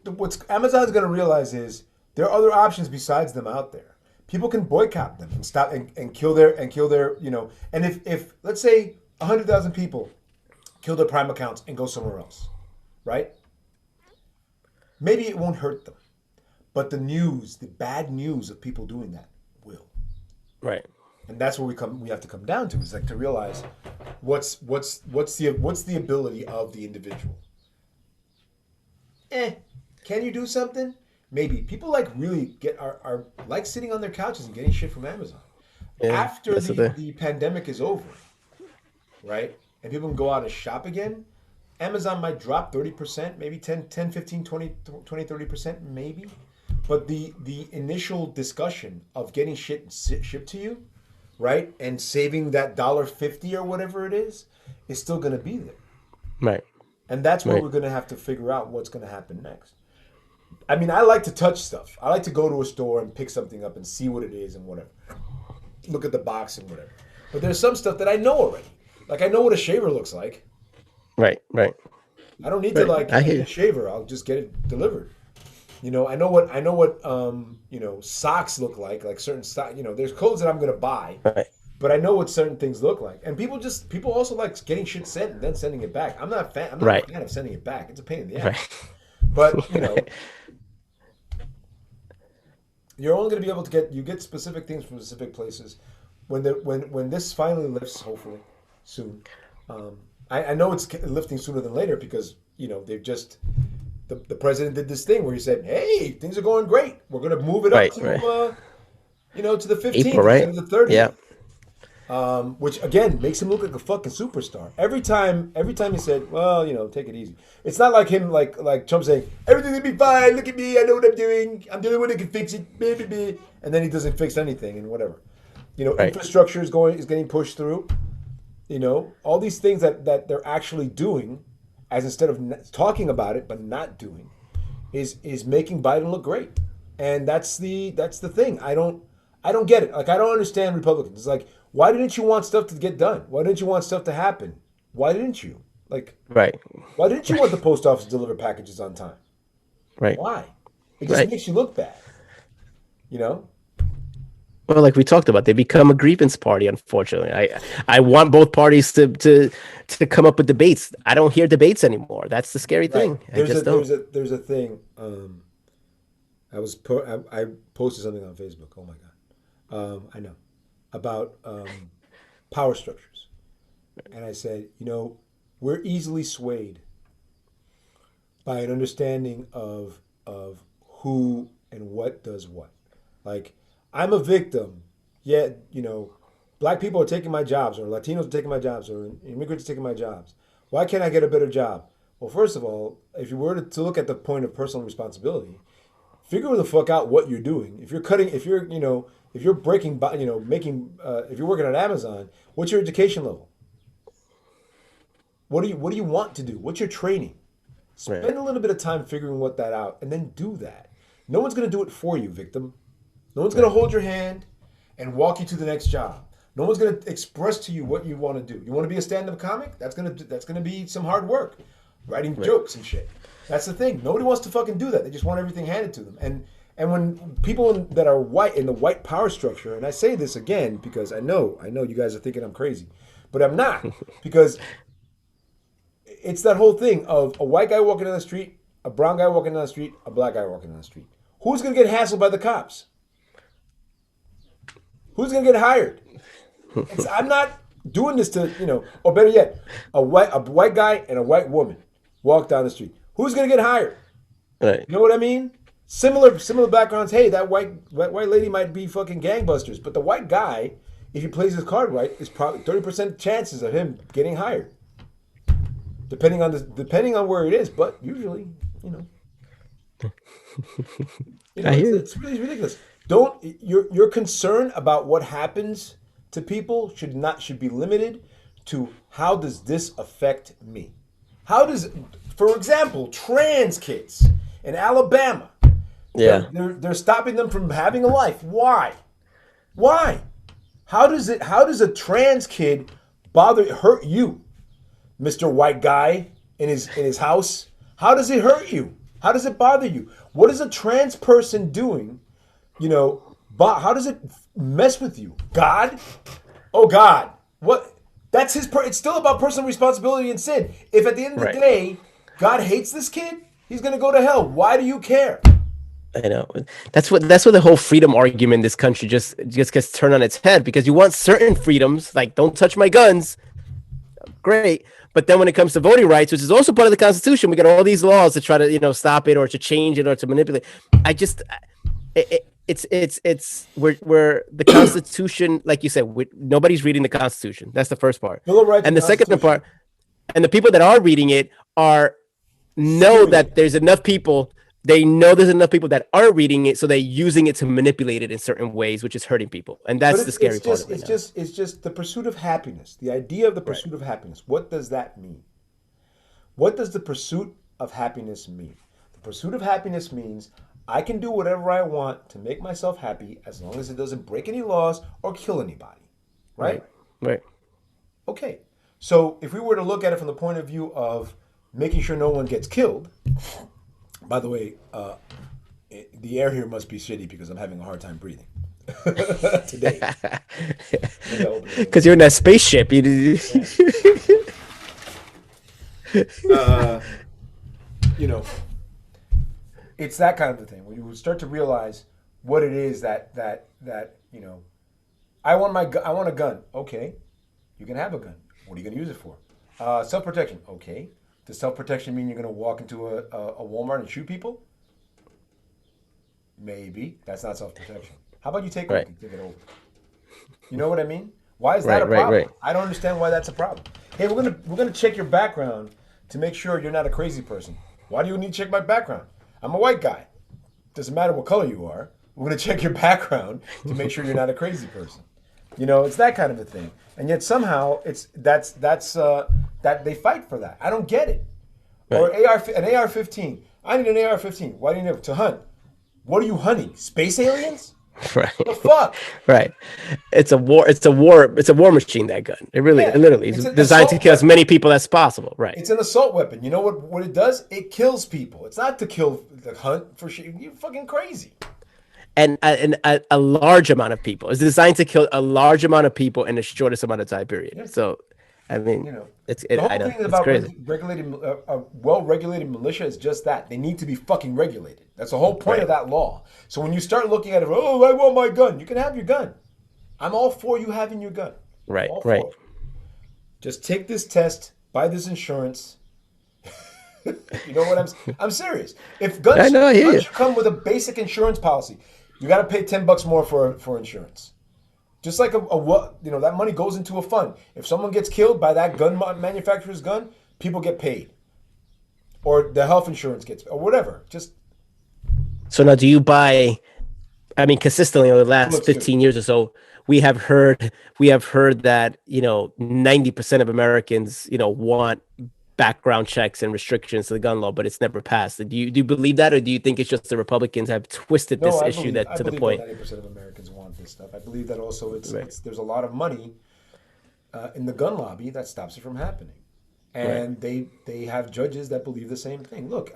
S1: What Amazon's going to realize is there are other options besides them out there. People can boycott them and stop and kill their And if let's say 100,000 people kill their Prime accounts and go somewhere else, right? Maybe it won't hurt them, but the news, the bad news of people doing that will.
S2: Right.
S1: And that's where we have to come down to, is like to realize what's the ability of the individual. Can you do something? Maybe. People like really are like sitting on their couches and getting shit from Amazon.
S2: Yeah.
S1: After the pandemic is over, right? And people can go out and shop again, Amazon might drop 30%, maybe 10, 15, 20, 30%, maybe. But the initial discussion of getting shit shipped to you, right? And saving that $1.50 or whatever it is still going to be there.
S2: Right.
S1: And that's where we're going to have to figure out what's going to happen next. I mean, I like to touch stuff. I like to go to a store and pick something up and see what it is and whatever. Look at the box and whatever. But there's some stuff that I know already. Like, I know what a shaver looks like.
S2: Right.
S1: I don't need to get a shaver. I'll just get it delivered. You know, I know what socks look like certain stock. You know, there's clothes that I'm going to buy.
S2: Right.
S1: But I know what certain things look like, and people also like getting shit sent and then sending it back. I'm not a fan of sending it back. It's a pain in the ass.
S2: Right.
S1: But you know, you're only going to be able to get specific things from specific places when this finally lifts, hopefully soon. I know it's lifting sooner than later because you know they've just the president did this thing where he said, "Hey, things are going great. We're going to move it up to the 15th
S2: April, right?
S1: instead of the 30th."
S2: Yeah.
S1: Which again makes him look like a fucking superstar. Every time he said, "Well, you know, take it easy." It's not like him, like Trump saying, "Everything's gonna be fine. Look at me. I know what I'm doing. I'm the only one that can fix it." Blah, blah, blah. And then he doesn't fix anything and whatever. You know, infrastructure is getting pushed through. You know, all these things that they're actually doing, as instead of talking about it but not doing, is making Biden look great. And that's the thing. I don't get it. Like, I don't understand Republicans. It's like, why didn't you want stuff to get done? Why didn't you want stuff to happen? Why didn't you? Like, why didn't you want the post office to deliver packages on time?
S2: Right.
S1: Why? It just makes you look bad. You know?
S2: Well, like we talked about, they become a grievance party, unfortunately. I want both parties to come up with debates. I don't hear debates anymore. That's the scary thing.
S1: There's a thing. I posted something on Facebook. Oh my God. I know. About power structures. And I said, you know, we're easily swayed by an understanding of who and what does what. Like, I'm a victim, yet, you know, black people are taking my jobs, or Latinos are taking my jobs, or immigrants are taking my jobs. Why can't I get a better job? Well, first of all, if you were to look at the point of personal responsibility, figure the fuck out what you're doing. If you're breaking, you know, making, if you're working at Amazon, what's your education level? What do you want to do? What's your training? Spend a little bit of time figuring what that out, and then do that. No one's going to do it for you, victim. No one's going to hold your hand and walk you to the next job. No one's going to express to you what you want to do. You want to be a stand-up comic? That's going to be some hard work, writing jokes and shit. That's the thing. Nobody wants to fucking do that. They just want everything handed to them. And when people that are white in the white power structure, and I say this again because I know you guys are thinking I'm crazy, but I'm not, because it's that whole thing of a white guy walking down the street, a brown guy walking down the street, a black guy walking down the street. Who's going to get hassled by the cops? Who's going to get hired? I'm not doing this to, you know, or better yet, a white guy and a white woman walk down the street. Who's going to get hired?
S2: Right.
S1: You know what I mean? Similar backgrounds. Hey, that white lady might be fucking gangbusters, but the white guy, if he plays his card right, is probably 30% chances of him getting hired. Depending on where it is, but usually, you know, it's really ridiculous. Your concern about what happens to people should be limited to how does this affect me? How does, for example, trans kids in Alabama?
S2: Yeah,
S1: they're stopping them from having a life. Why? How does a trans kid hurt you, Mr. White Guy in his house? How does it hurt you? How does it bother you? What is a trans person doing? You know, how does it mess with you? God? Oh, God. What? That's it's still about personal responsibility and sin. If at the end of the day, God hates this kid. He's gonna go to hell. Why do you care?
S2: I know. That's what the whole freedom argument in this country just gets turned on its head, because you want certain freedoms, like don't touch my guns. Great. But then when it comes to voting rights, which is also part of the Constitution, we got all these laws to try to, stop it or to change it or to manipulate. It's where the Constitution, like you said, nobody's reading the Constitution. That's the first part.
S1: Bill of Rights
S2: And the second part, and the people that are reading it know that there's enough people. They know there's enough people that aren't reading it, so they're using it to manipulate it in certain ways, which is hurting people. And that's the scary part of it.
S1: It's just the pursuit of happiness. The idea of the pursuit of happiness. What does that mean? What does the pursuit of happiness mean? The pursuit of happiness means I can do whatever I want to make myself happy as long as it doesn't break any laws or kill anybody. Right?
S2: Right.
S1: Okay. So if we were to look at it from the point of view of making sure no one gets killed. By the way, the air here must be shitty because I'm having a hard time breathing today.
S2: Because you're in that spaceship.
S1: It's that kind of a thing when you start to realize what it is that I want a gun. Okay, you can have a gun. What are you going to use it for? Self-protection. Okay. Does self-protection mean you're going to walk into a Walmart and shoot people? Maybe. That's not self-protection. How about you take it over? You know what I mean? Why is that a problem? Right. I don't understand why that's a problem. Hey, we're gonna check your background to make sure you're not a crazy person. Why do you need to check my background? I'm a white guy. Doesn't matter what color you are. We're gonna check your background to make sure you're not a crazy person. It's that kind of a thing. And yet somehow that they fight for that. I don't get it. Right. Or an AR-15. I need an AR-15. Why do you need it? To hunt. What are you hunting? Space aliens?
S2: Right.
S1: What the fuck?
S2: Right. It's a war machine, that gun. It literally is designed to kill as many people as possible. Right.
S1: It's an assault weapon. You know what it does? It kills people. It's not to hunt for shit. You're fucking crazy.
S2: And a large amount of people. It's designed to kill a large amount of people in the shortest amount of time period. Yeah. So, I mean,
S1: the whole thing about well-regulated militia is just that. They need to be fucking regulated. That's the whole point of that law. So when you start looking at it, I want my gun. You can have your gun. I'm all for you having your gun.
S2: Right.
S1: Just take this test, buy this insurance. You know what I'm serious. If guns come with a basic insurance policy, you got to pay $10 more for insurance. Just like that money goes into a fund. If someone gets killed by that gun manufacturer's gun, people get paid, or the health insurance gets, or whatever.
S2: So now, do you buy? I mean, consistently over the last 15 years or so, we have heard that 90% of Americans want background checks and restrictions to the gun law, but it's never passed. Do you believe that, or do you think it's just the Republicans have twisted this issue to the point?
S1: 90% of Americans want this stuff. I believe that also there's a lot of money in the gun lobby that stops it from happening, and they have judges that believe the same thing. Look,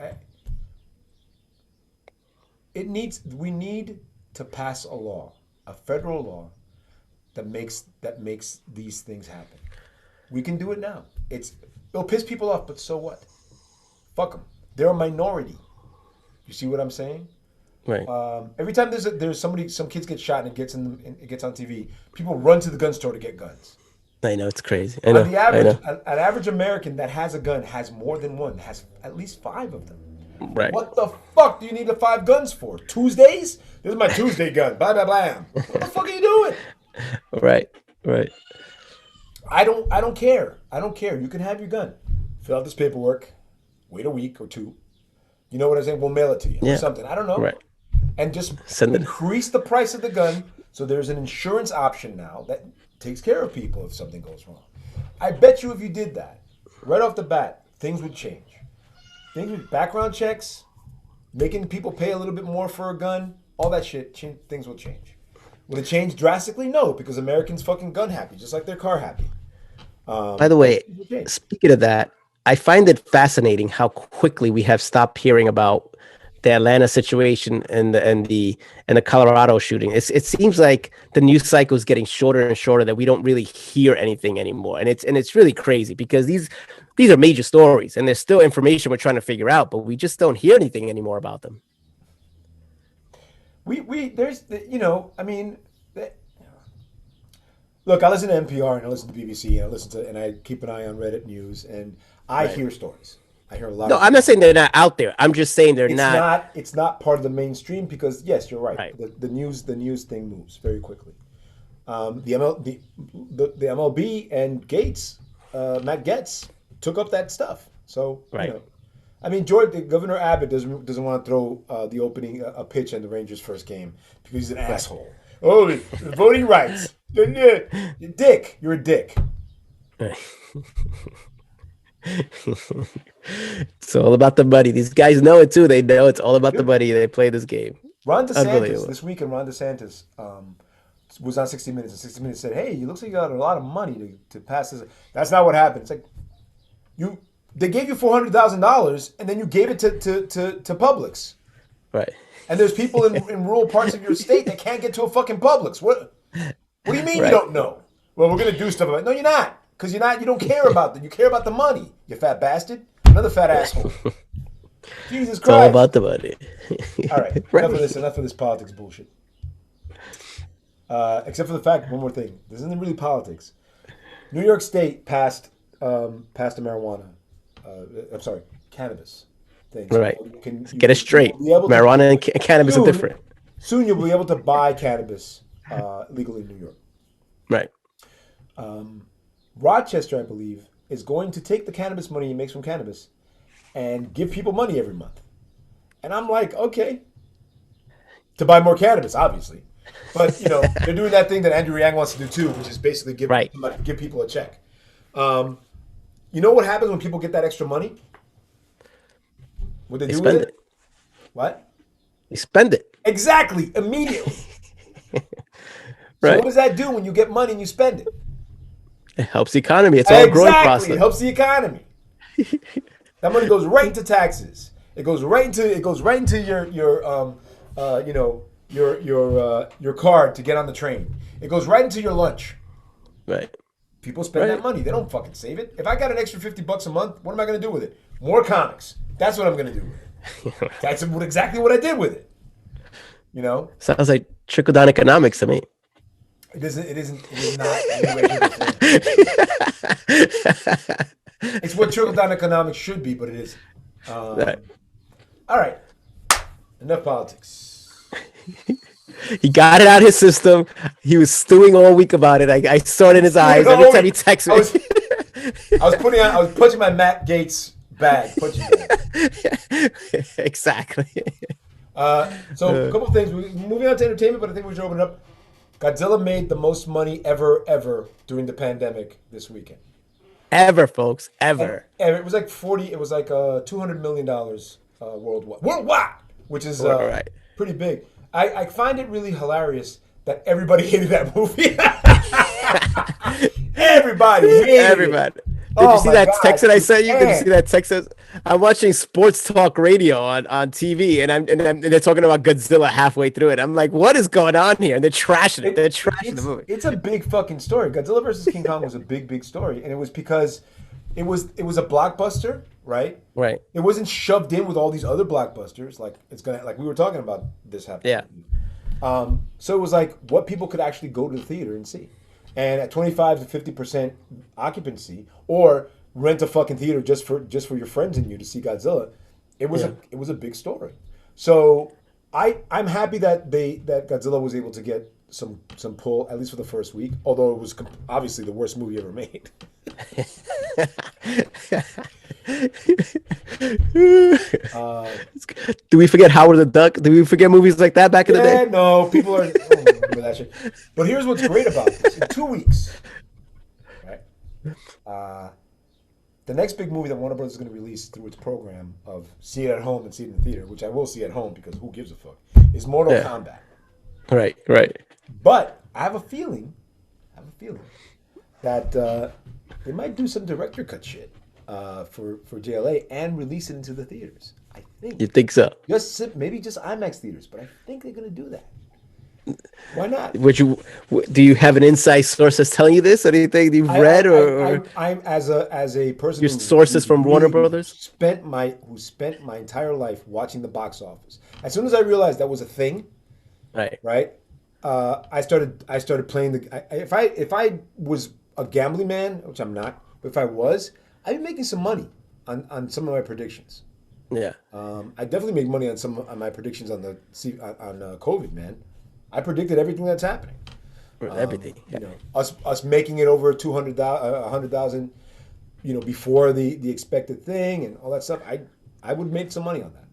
S1: we need to pass a law, a federal law that makes these things happen. We can do it now. It'll piss people off, but so what? Fuck them. They're a minority. You see what I'm saying?
S2: Right.
S1: Every time there's some kids get shot and it gets on TV, people run to the gun store to get guns.
S2: I know, it's crazy.
S1: On the average, an average American that has a gun has more than one. Has at least 5 of them.
S2: Right.
S1: What the fuck do you need the 5 guns for? Tuesdays? This is my Tuesday gun. Blah blah blah. What the fuck are you doing?
S2: Right.
S1: I don't care. You can have your gun. Fill out this paperwork. Wait a week or 2. You know what I'm saying? We'll mail it to you or something. I don't know.
S2: Right.
S1: And just increase the price of the gun so there's an insurance option now that takes care of people if something goes wrong. I bet you if you did that, right off the bat, things would change. Things with background checks, making people pay a little bit more for a gun, all that shit, things will change. Will it change drastically? No, because Americans fucking gun happy, just like they're car happy.
S2: By the way, speaking of that, I find it fascinating how quickly we have stopped hearing about the Atlanta situation and the Colorado shooting. It seems like the news cycle is getting shorter and shorter, that we don't really hear anything anymore. And it's really crazy, because these are major stories, and there's still information we're trying to figure out, but we just don't hear anything anymore about them.
S1: There's, I mean, look, I listen to NPR and I listen to BBC and and I keep an eye on Reddit news, and I
S2: Right.
S1: hear stories. I hear a lot
S2: No,
S1: of
S2: I'm not
S1: stories.
S2: saying they're not out there. I'm just saying they're not.
S1: It's not part of the mainstream because yes, you're right.
S2: Right.
S1: The news thing moves very quickly. The MLB and Matt Getz took up that stuff. So
S2: Right.
S1: I mean, Governor Abbott doesn't want to throw the opening a pitch in the Rangers' first game because he's an
S2: Right.
S1: asshole. Oh, voting rights. You're a dick. You're a dick.
S2: Right. It's all about the money. These guys know it too. They know it's all about the money. They play this game.
S1: Ron DeSantis,
S2: Unbelievable.
S1: this weekend, Ron DeSantis was on 60 Minutes, and 60 Minutes said, hey, it looks like you got a lot of money to pass this. That's not what happened. It's like, they gave you $400,000, and then you gave it to Publix.
S2: Right.
S1: And there's people in rural parts of your state that can't get to a fucking Publix. What do you mean you
S2: Right.
S1: don't know? Well, we're going to do stuff about it. No, you're not. Because you don't care about that. You care about the money, you fat bastard. Another fat asshole. Jesus
S2: It's all
S1: Christ.
S2: about the money.
S1: All right.
S2: Right.
S1: Enough of this politics bullshit. Except for the fact, one more thing. This isn't really politics. New York State passed a marijuana. I'm sorry, cannabis thing. So
S2: Right.
S1: you can
S2: Get it straight.
S1: you'll be able to-
S2: Marijuana and cannabis are
S1: soon-
S2: different.
S1: Soon you'll be able to buy cannabis legally in New York.
S2: Right.
S1: Rochester, I believe, is going to take the cannabis money he makes from cannabis and give people money every month. And I'm like, okay, to buy more cannabis, obviously. But they're doing that thing that Andrew Yang wants to do too, which is basically give people a check. You know what happens when people get that extra money? What they do with
S2: spend
S1: it?
S2: it.
S1: What?
S2: They spend it.
S1: Exactly, immediately. So
S2: Right.
S1: what does that do when you get money and you spend it?
S2: It helps the economy. It's all a growth process.
S1: It helps the economy. That money goes right into taxes. It goes right into your card to get on the train. It goes right into your lunch.
S2: Right.
S1: People spend
S2: Right.
S1: that money. They don't fucking save it. If I got an extra $50 a month, what am I going to do with it? More comics. That's what I'm going to do with it. That's exactly what I did with it.
S2: Sounds like trickle down economics to me.
S1: It is not. It's what trickle down economics should be, but it isn't.
S2: Right.
S1: All right. Enough politics.
S2: He got it out of his system. He was stewing all week about it. I saw it in his eyes every time he texted me.
S1: I was punching my Matt Gates bag.
S2: Exactly.
S1: So a couple of things. We're moving on to entertainment, but I think we should open it up. Godzilla made the most money ever during the pandemic this weekend.
S2: Ever, folks. Ever.
S1: And it was like $200 million worldwide, which is
S2: Right.
S1: pretty big. I find it really hilarious that everybody hated that movie. Everybody hated it.
S2: Did you see that text that I sent you? Did you see that text? I'm watching sports talk radio on TV, and they're talking about Godzilla halfway through it. I'm like, what is going on here? And they're trashing it. They're trashing the movie.
S1: It's a big fucking story. Godzilla versus King Kong was a big story, and it was because it was a blockbuster, right?
S2: Right.
S1: It wasn't shoved in with all these other blockbusters, like we were talking about this happening.
S2: Yeah.
S1: So it was like what people could actually go to the theater and see. And at 25 to 50% occupancy, or rent a fucking theater just for your friends and you to see Godzilla, it was a big story. So I'm happy that Godzilla was able to get some pull, at least for the first week, although it was obviously the worst movie ever made.
S2: Do we forget Howard the Duck? Do we forget movies like that back in the day?
S1: No, people are don't remember that shit. But here's what's great about this: in 2 weeks, right? The next big movie that Warner Bros. Is going to release through its program of see it at home and see it in the theater, which I will see at home because who gives a fuck, is Mortal Kombat.
S2: Right.
S1: But I have a feeling that they might do some director cut shit for JLA and release it into the theaters. I think.
S2: You think so?
S1: Maybe just IMAX theaters, but I think they're gonna do that. Why not?
S2: Do you have an inside source that's telling you this? Anything you've read, or
S1: I'm as a person
S2: your sources from Warner Brothers?
S1: who spent my entire life watching the box office. As soon as I realized that was a thing,
S2: Right.
S1: right? I started playing if I was a gambling man, which I'm not, but if I was, I'd be making some money on some of my predictions.
S2: Yeah.
S1: I definitely make money on some of my predictions on COVID, man. I predicted everything that's happening.
S2: Everything.
S1: You know, us making it over 100,000, before the expected thing and all that stuff. I would make some money on that.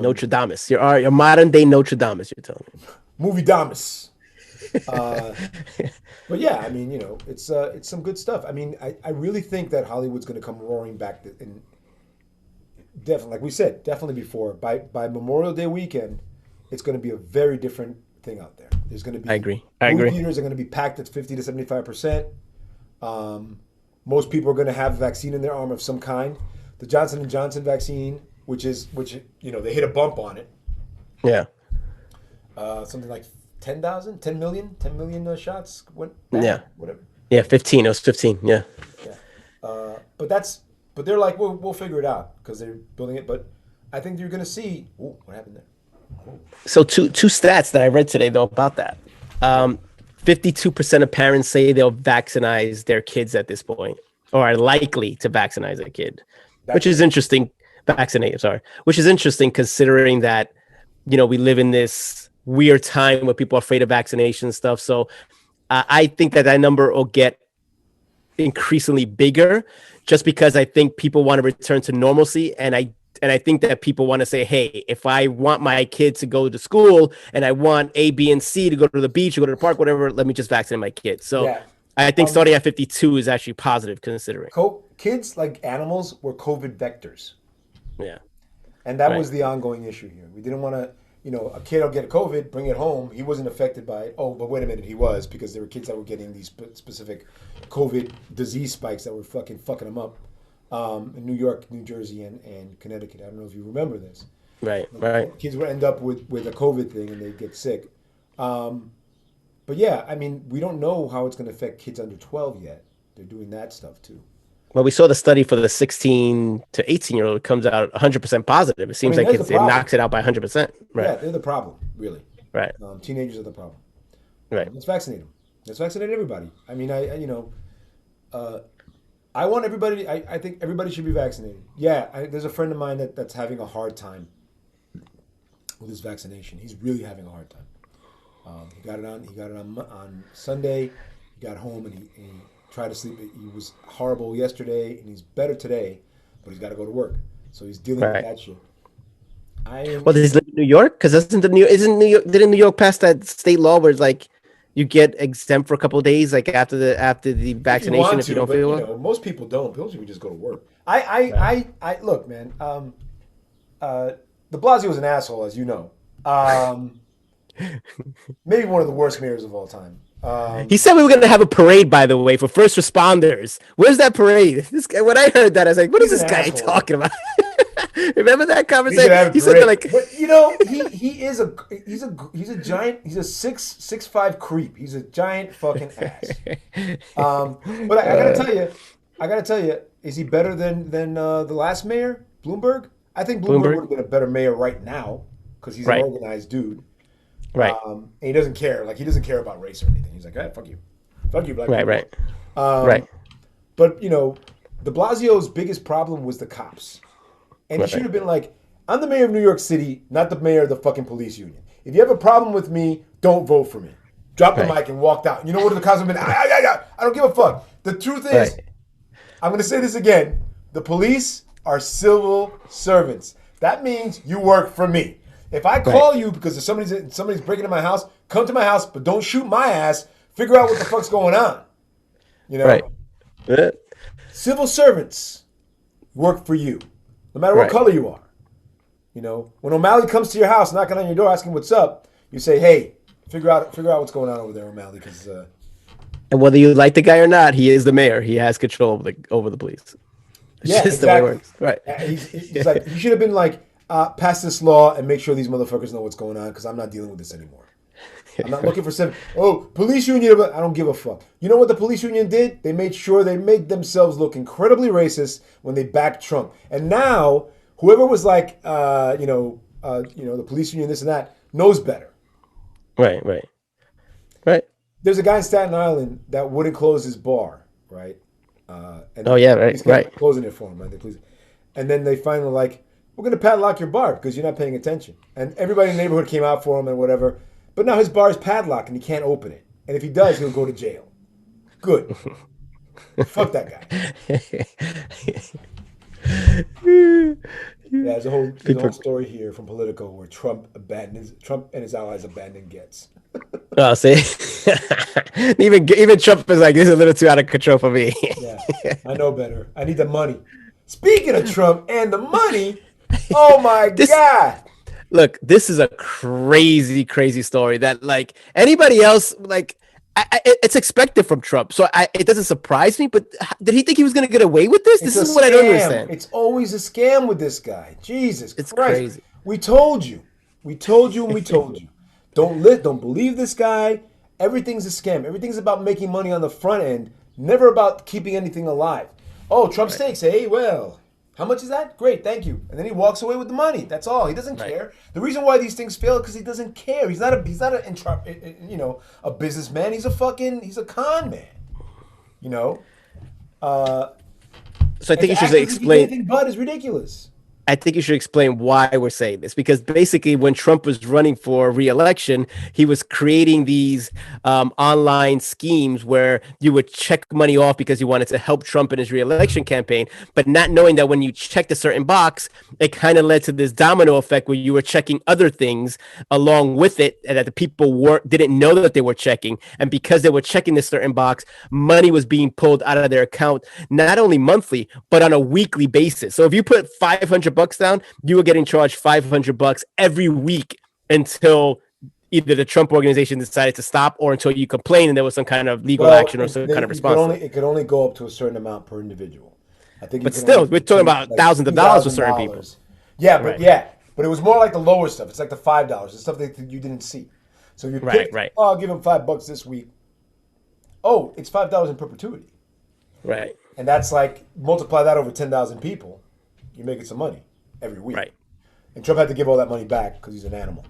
S2: Notre Dame. You're modern day Notre Dame. You're telling me.
S1: Movie Damas. But yeah, I mean, it's some good stuff. I mean, I really think that Hollywood's going to come roaring back, and definitely, like we said, definitely before by Memorial Day weekend, it's going to be a very different thing out there. There's going to be
S2: I agree.
S1: Movie theaters are going to be packed at 50 to 75%. Most people are going to have a vaccine in their arm of some kind. The Johnson & Johnson vaccine, which they hit a bump on it.
S2: Yeah.
S1: Something like 10 million shots went back,
S2: Yeah.
S1: whatever.
S2: Yeah, 15. It was 15. Yeah.
S1: Yeah. But they're like, we'll figure it out because they're building it. But I think you're going to see, what happened there? Oh.
S2: So two stats that I read today though about that. 52% of parents say they'll vaccinate their kids at this point, or are likely to vaccinate their kid, which is interesting. Which is interesting considering that, we live in this weird time where people are afraid of vaccination and stuff. So I think that number will get increasingly bigger just because I think people want to return to normalcy. And I think that people want to say, hey, if I want my kid to go to school and I want A, B, and C to go to the beach or go to the park, whatever, let me just vaccinate my kid. So yeah. I think starting at 52 is actually positive considering.
S1: Kids, like animals, were COVID vectors.
S2: Yeah.
S1: And that was the ongoing issue here. We didn't want to, a kid will get COVID, bring it home. He wasn't affected by it. Oh, but wait a minute, he was, because there were kids that were getting these specific COVID disease spikes that were fucking them up. In New York, New Jersey, and Connecticut. I don't know if you remember this.
S2: Right.
S1: Kids would end up with a COVID thing and they'd get sick. But yeah, I mean, we don't know how it's going to affect kids under 12 yet. They're doing that stuff too.
S2: Well, we saw the study for the 16 to 18-year-old comes out 100% positive. It seems like it knocks it out by 100%. Right.
S1: Yeah, they're the problem, really.
S2: Right.
S1: Teenagers are the problem.
S2: Right.
S1: Let's vaccinate them. Let's vaccinate everybody. I mean, I want everybody. I think everybody should be vaccinated. Yeah, there's a friend of mine that's having a hard time with his vaccination. He's really having a hard time. He got it on Sunday. He got home and he tried to sleep. He was horrible yesterday, and he's better today, but he's got to go to work, so he's dealing with that shit.
S2: Well, does he live in New York? Because didn't New York pass that state law where it's like you get exempt for a couple of days, like after the vaccination, if you don't feel well?
S1: Most people don't. Most people just go to work. I look, man. De Blasio is an asshole, as you know. Maybe one of the worst mayors of all time.
S2: He said we were going to have a parade, by the way, for first responders. Where's that parade? This guy, when I heard that, I was like, "What is this guy talking about?" Remember that conversation? He said like,
S1: but he's a giant. He's a 6'5" creep. He's a giant fucking ass. But I gotta tell you, is he better than the last mayor, Bloomberg? I think Bloomberg would have been a better mayor right now because he's an organized dude.
S2: Right.
S1: And he doesn't care. Like, he doesn't care about race or anything. He's like, hey, fuck you, black people.
S2: Right.
S1: But De Blasio's biggest problem was the cops. And he should have been like, I'm the mayor of New York City, not the mayor of the fucking police union. If you have a problem with me, don't vote for me. Drop the mic and walked out. You know what the cops have been? I don't give a fuck. The truth is, I'm going to say this again. The police are civil servants. That means you work for me. If I call you because somebody's breaking into my house, come to my house, but don't shoot my ass. Figure out what the fuck's going on.
S2: Right.
S1: Civil servants work for you, no matter what color you are. When O'Malley comes to your house, knocking on your door, asking what's up, you say, "Hey, figure out what's going on over there, O'Malley." Because
S2: and whether you like the guy or not, he is the mayor. He has control over the police. It's just the way it works. Right.
S1: He's like, he should have been like, pass this law and make sure these motherfuckers know what's going on because I'm not dealing with this anymore. I'm not looking for seven. Oh, police union. I don't give a fuck. You know what the police union did? They made sure they made themselves look incredibly racist when they backed Trump. And now, whoever was like, the police union, this and that, knows better.
S2: Right, right, right.
S1: There's a guy in Staten Island that wouldn't close his bar, right? And
S2: Oh yeah, right,
S1: he's
S2: right.
S1: closing it for him, right? And then they finally like, we're gonna padlock your bar because you're not paying attention. And everybody in the neighborhood came out for him and whatever. But now his bar is padlocked and he can't open it. And if he does, he'll go to jail. Good. Fuck that guy. Yeah, there's a whole story here from Politico where Trump and his allies abandoned Getz.
S2: Oh, see, even Trump is like, this is a little too out of control for me.
S1: Yeah, I know better. I need the money. Speaking of Trump and the money, oh my God.
S2: Look, this is a crazy, crazy story that like anybody else, like it's expected from Trump. So it doesn't surprise me, but did he think he was going to get away with this? This is what I don't understand.
S1: It's always a scam with this guy. Jesus
S2: It's
S1: Christ.
S2: crazy.
S1: We told you. We told you and we told you. Don't believe this guy. Everything's a scam. Everything's about making money on the front end, never about keeping anything alive. Oh, Trump steaks, eh? Well, how much is that? Great, thank you. And then he walks away with the money. That's all. He doesn't care. The reason why these things fail is because he doesn't care. He's not a businessman. He's a con man. You know.
S2: So I think you should explain.
S1: Anything but is ridiculous.
S2: I think you should explain why we're saying this, because basically when Trump was running for re-election, he was creating these online schemes where you would check money off because you wanted to help Trump in his re-election campaign, but not knowing that when you checked a certain box, it kind of led to this domino effect where you were checking other things along with it, and that the people didn't know that they were checking. And because they were checking this certain box, money was being pulled out of their account, not only monthly, but on a weekly basis. So if you put $500 down, you were getting charged $500 every week until either the Trump organization decided to stop or until you complained and there was some kind of legal action or some kind of response.
S1: It could only go up to a certain amount per individual. I think.
S2: But still, we're talking about like thousands of dollars for certain people.
S1: Yeah, but but it was more like the lower stuff. It's like the $5, the stuff that you didn't see. So you pick, oh, I'll give him $5 this week. Oh, it's $5 in perpetuity.
S2: Right.
S1: And that's like, multiply that over 10,000 people, you're making some money every week.
S2: Right.
S1: And Trump had to give all that money back because he's an animal.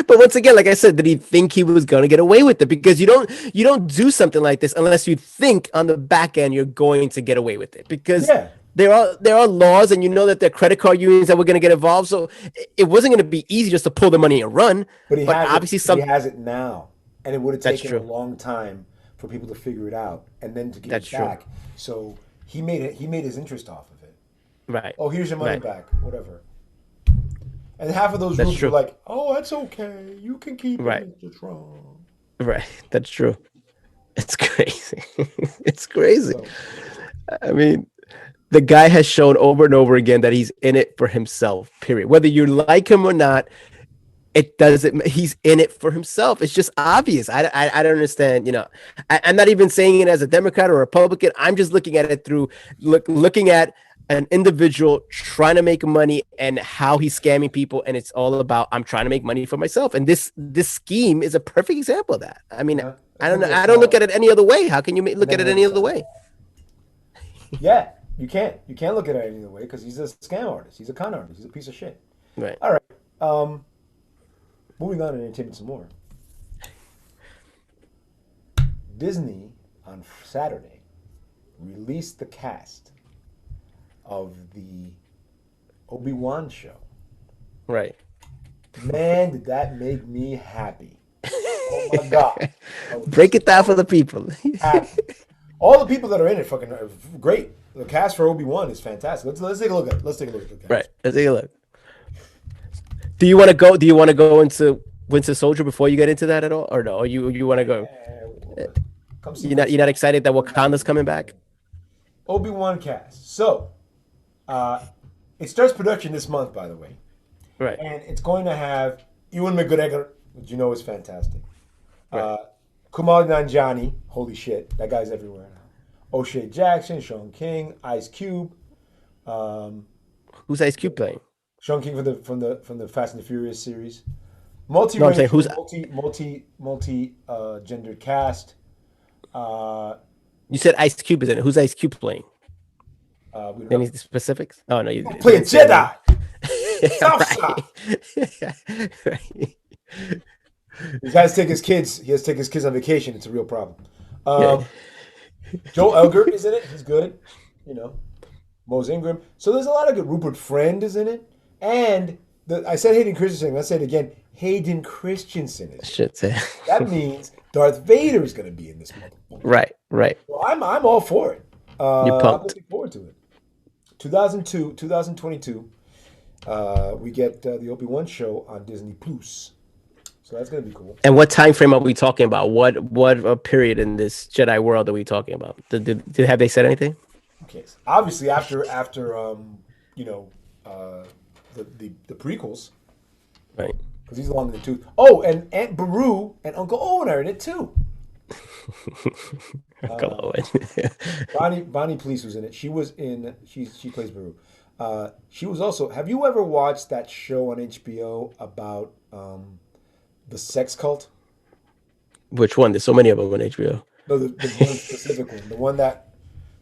S2: But once again, like I said, did he think he was going to get away with it? Because you don't do something like this unless you think on the back end you're going to get away with it. Because there are laws, and you know that there are credit card unions that were going to get involved. So it wasn't going to be easy just to pull the money and run.
S1: But he has it now, and it would have taken a long time for people to figure it out and then to give it back. So he made his interest off of it.
S2: Right.
S1: Oh, here's your money back, whatever. And half of those groups were like, "Oh, that's okay. You can keep it, Mr. Trump."
S2: Right. That's true. It's crazy. It's crazy. So, I mean, the guy has shown over and over again that he's in it for himself. Period. Whether you like him or not, it doesn't. He's in it for himself. It's just obvious. I don't understand. You know, I'm not even saying it as a Democrat or a Republican. I'm just looking at it through looking at an individual trying to make money and how he's scamming people, and it's all about, I'm trying to make money for myself. And this scheme is a perfect example of that. I mean, I don't know. I don't look at it any other way. How can you look at it any other way?
S1: Yeah, you can't. You can't look at it any other way because he's a scam artist. He's a con artist. He's a piece of shit.
S2: Right.
S1: All right. Moving on to entertainment some more. Disney on Saturday released the cast of the Obi-Wan show.
S2: Right.
S1: Man, did that make me happy. Oh my God.
S2: Break it down for the people.
S1: All the people that are in it fucking are great. The cast for Obi-Wan is fantastic. Let's take a look at it. Let's take a look at the cast.
S2: Right. Let's take a look. Do you want to go into Winter Soldier before you get into that at all? Or no? Or you want to go? You're not excited that Wakanda's coming back?
S1: Obi-Wan cast. So, it starts production this month, by the way.
S2: Right.
S1: And it's going to have Ewan McGregor, which you know is fantastic.
S2: Right.
S1: Kumail Nanjiani, holy shit, that guy's everywhere now. O'Shea Jackson, Sean King, Ice Cube,
S2: Who's Ice Cube playing?
S1: Sean King from the Fast and the Furious series.
S2: No, I'm saying
S1: Multi-racial,
S2: who's.
S1: multi gendered cast. Uh,
S2: You said Ice Cube is in it. Who's Ice Cube playing?
S1: we don't
S2: Any
S1: know.
S2: specifics? Oh no, you
S1: Play a
S2: didn't say anything.
S1: Jedi. Southside.
S2: Right.
S1: He has to take his kids. He has to take his kids on vacation. It's a real problem.
S2: Yeah.
S1: Joe Elgert is in it. He's good. You know, Mose Ingram. So there's a lot of good. Rupert Friend is in it, and I said Hayden Christensen. Let's say it again. Hayden Christensen is.
S2: Shit.
S1: That means Darth Vader is going to be in this motherfucker.
S2: Right.
S1: So I'm all for it.
S2: You're
S1: I'm
S2: pumped.
S1: looking forward to it. 2022. We get the Obi-Wan show on Disney Plus. So that's going to be cool.
S2: And what time frame are we talking about? What period in this Jedi world are we talking about? Did have they said anything?
S1: Okay. So obviously, after you know, the prequels,
S2: Right.
S1: because he's long in the tooth. Oh, and Aunt Beru and Uncle Owen are in it too.
S2: Uncle Owen.
S1: Bonnie Please was in it. She was in. She plays Beru. She was also. Have you ever watched that show on HBO about the sex cult?
S2: Which one? There's so many of them on HBO.
S1: No, the one specific one. The one that.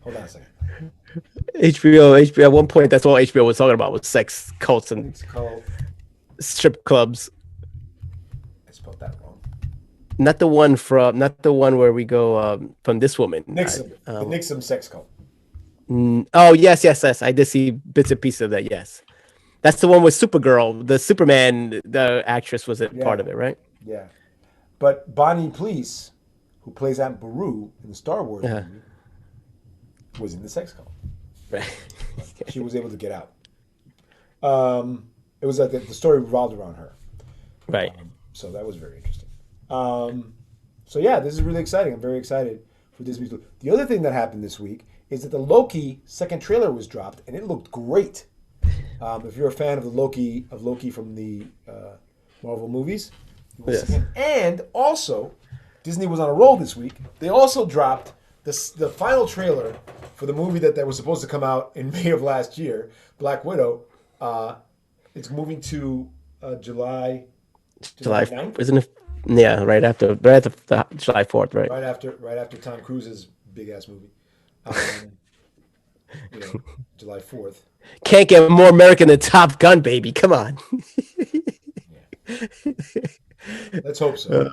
S1: Hold on a second.
S2: HBO. At one point, that's all HBO was talking about was sex cults and
S1: It's called.
S2: strip clubs.
S1: I spelled that wrong.
S2: Not the one where we go from this woman.
S1: Nixon. The Nixon sex cult.
S2: Oh yes. I did see bits and pieces of that. Yes, that's the one with Supergirl. The Superman, the actress was part of it, right?
S1: Yeah, but Bonnie Please, who plays Aunt Beru in the Star Wars movie, was in the sex cult.
S2: Right.
S1: She was able to get out. It was like the story revolved around her.
S2: Right.
S1: So that was very interesting. So yeah, this is really exciting. I'm very excited for Disney. The other thing that happened this week is that the Loki second trailer was dropped, and it looked great. If you're a fan of the Loki from the Marvel movies,
S2: Yes.
S1: And also Disney was on a roll this week. They also dropped the final trailer for the movie that was supposed to come out in May of last year, Black Widow. It's moving to July 9th?
S2: Isn't it? Yeah, right after the July 4th, right?
S1: Right after Tom Cruise's big ass movie. July 4th.
S2: Can't get more American than Top Gun, baby. Come on.
S1: Yeah. Let's hope so.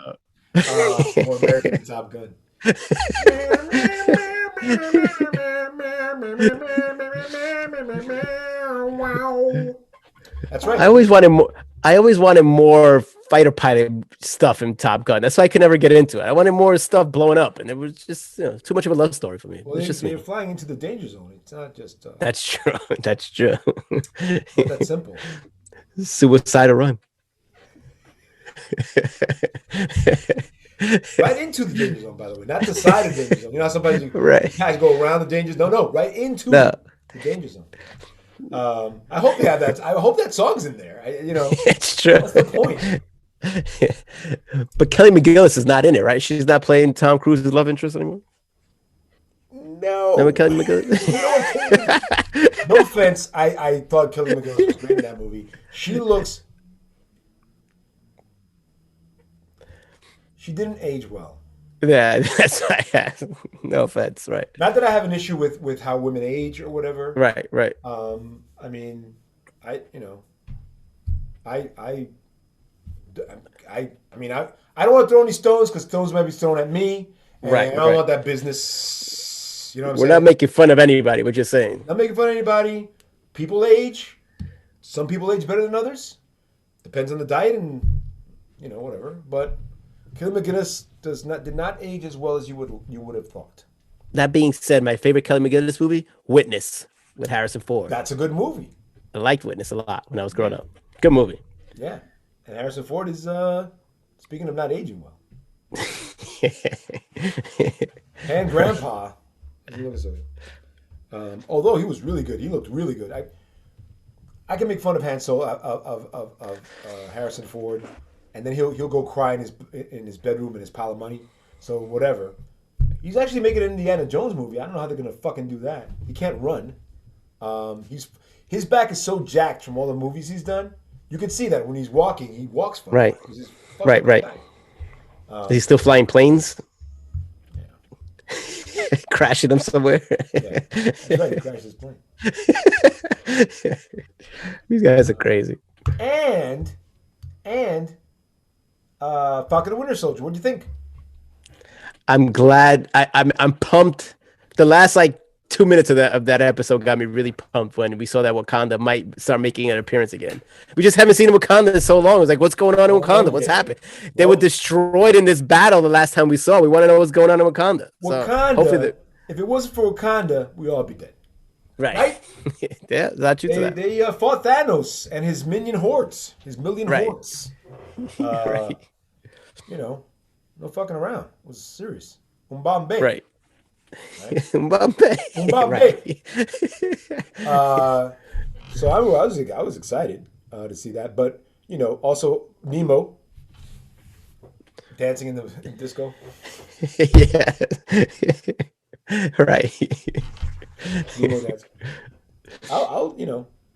S1: More American than Top Gun. That's right.
S2: I always wanted more fighter pilot stuff in Top Gun. That's why I could never get into it. I wanted more stuff blowing up, and it was just too much of a love story for me.
S1: Well,
S2: it's just
S1: they're flying into the danger zone. It's not just.
S2: That's true. That's true.
S1: Not that simple.
S2: Suicide or run.
S1: Right into the danger zone, by the way, not the side of the danger zone. You know how sometimes
S2: Right.
S1: guys go around the danger zone? No, right into the danger zone. I hope they have that. I hope that song's in there.
S2: It's true.
S1: What's the point?
S2: But Kelly McGillis is not in it, right? She's not playing Tom Cruise's love interest anymore.
S1: No.
S2: Remember Kelly McGillis?
S1: No offense. I thought Kelly McGillis was great in that movie. She didn't age well.
S2: Yeah, that's right. No offense, right?
S1: Not that I have an issue with how women age or whatever.
S2: Right.
S1: I mean, I don't want to throw any stones because stones might be thrown at me. And I don't want that business. You know what I'm saying?
S2: We're not making fun of anybody. We're just saying.
S1: Not making fun of anybody. People age. Some people age better than others. Depends on the diet and whatever. But Kelly McGillis did not age as well as you would have thought.
S2: That being said, my favorite Kelly McGillis movie, Witness, with Harrison Ford.
S1: That's a good movie.
S2: I liked Witness a lot when I was growing up. Good movie.
S1: Yeah, and Harrison Ford is speaking of not aging well. And Grandpa. Although he was really good, he looked really good. I can make fun of Han Solo of Harrison Ford. And then he'll go cry in his bedroom in his pile of money. So whatever. He's actually making an Indiana Jones movie. I don't know how they're gonna fucking do that. He can't run. his back is so jacked from all the movies he's done. You can see that when he's walking, he walks funny.
S2: Right.
S1: He's
S2: Right. Is he still flying planes?
S1: Yeah.
S2: Crashing them somewhere?
S1: Yeah. That's right. He crashed his plane.
S2: These guys are crazy.
S1: And Falcon and Winter Soldier. What do you think?
S2: I'm glad. I'm pumped. The last 2 minutes of that episode got me really pumped when we saw that Wakanda might start making an appearance again. We just haven't seen Wakanda in so long. It was like, what's going on in Wakanda? What's happened? They were destroyed in this battle the last time we saw. We want to know what's going on in Wakanda.
S1: Wakanda. If it wasn't for Wakanda, we'd all be dead.
S2: Right? Yeah, that's true.
S1: They fought Thanos and his minion hordes. Hordes.
S2: Right.
S1: No fucking around. It was serious. Umbambe.
S2: Right.
S1: Umbambe. So I was excited to see that, but also Nemo dancing in the disco.
S2: Yeah. Right.
S1: Nemo dancing.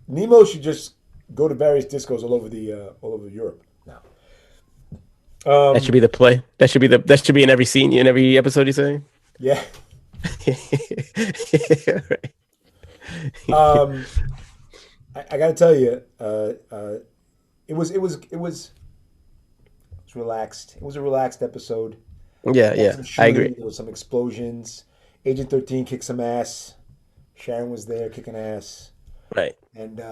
S1: Nemo should just go to various discos all over Europe now.
S2: That should be the play. That should be in every scene, in every episode. You say?
S1: Yeah.
S2: Right.
S1: I got to tell you, it was relaxed. It was a relaxed episode.
S2: Yeah. I agree.
S1: There was some explosions. Agent 13 kicked some ass. Sharon was there kicking ass.
S2: Right.
S1: And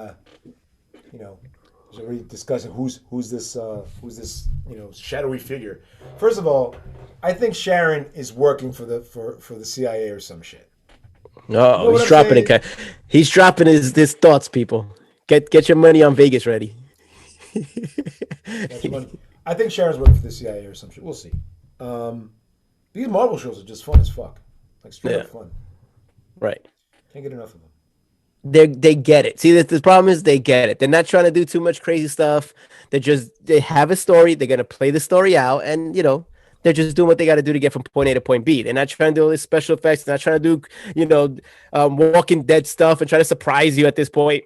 S1: was already discussing who's this shadowy figure. First of all, I think Sharon is working for the CIA or some shit.
S2: No, he's dropping it. He's dropping his thoughts, people. Get your money on Vegas ready.
S1: I think Sharon's working for the CIA or some shit. We'll see. These Marvel shows are just fun as fuck. Like straight up fun.
S2: Right.
S1: Can't get enough of them.
S2: They get it. See, the problem is they get it. They're not trying to do too much crazy stuff. They have a story. They're gonna play the story out, and they're just doing what they got to do to get from point A to point B. They're not trying to do all this special effects. They're not trying to do Walking Dead stuff and try to surprise you at this point.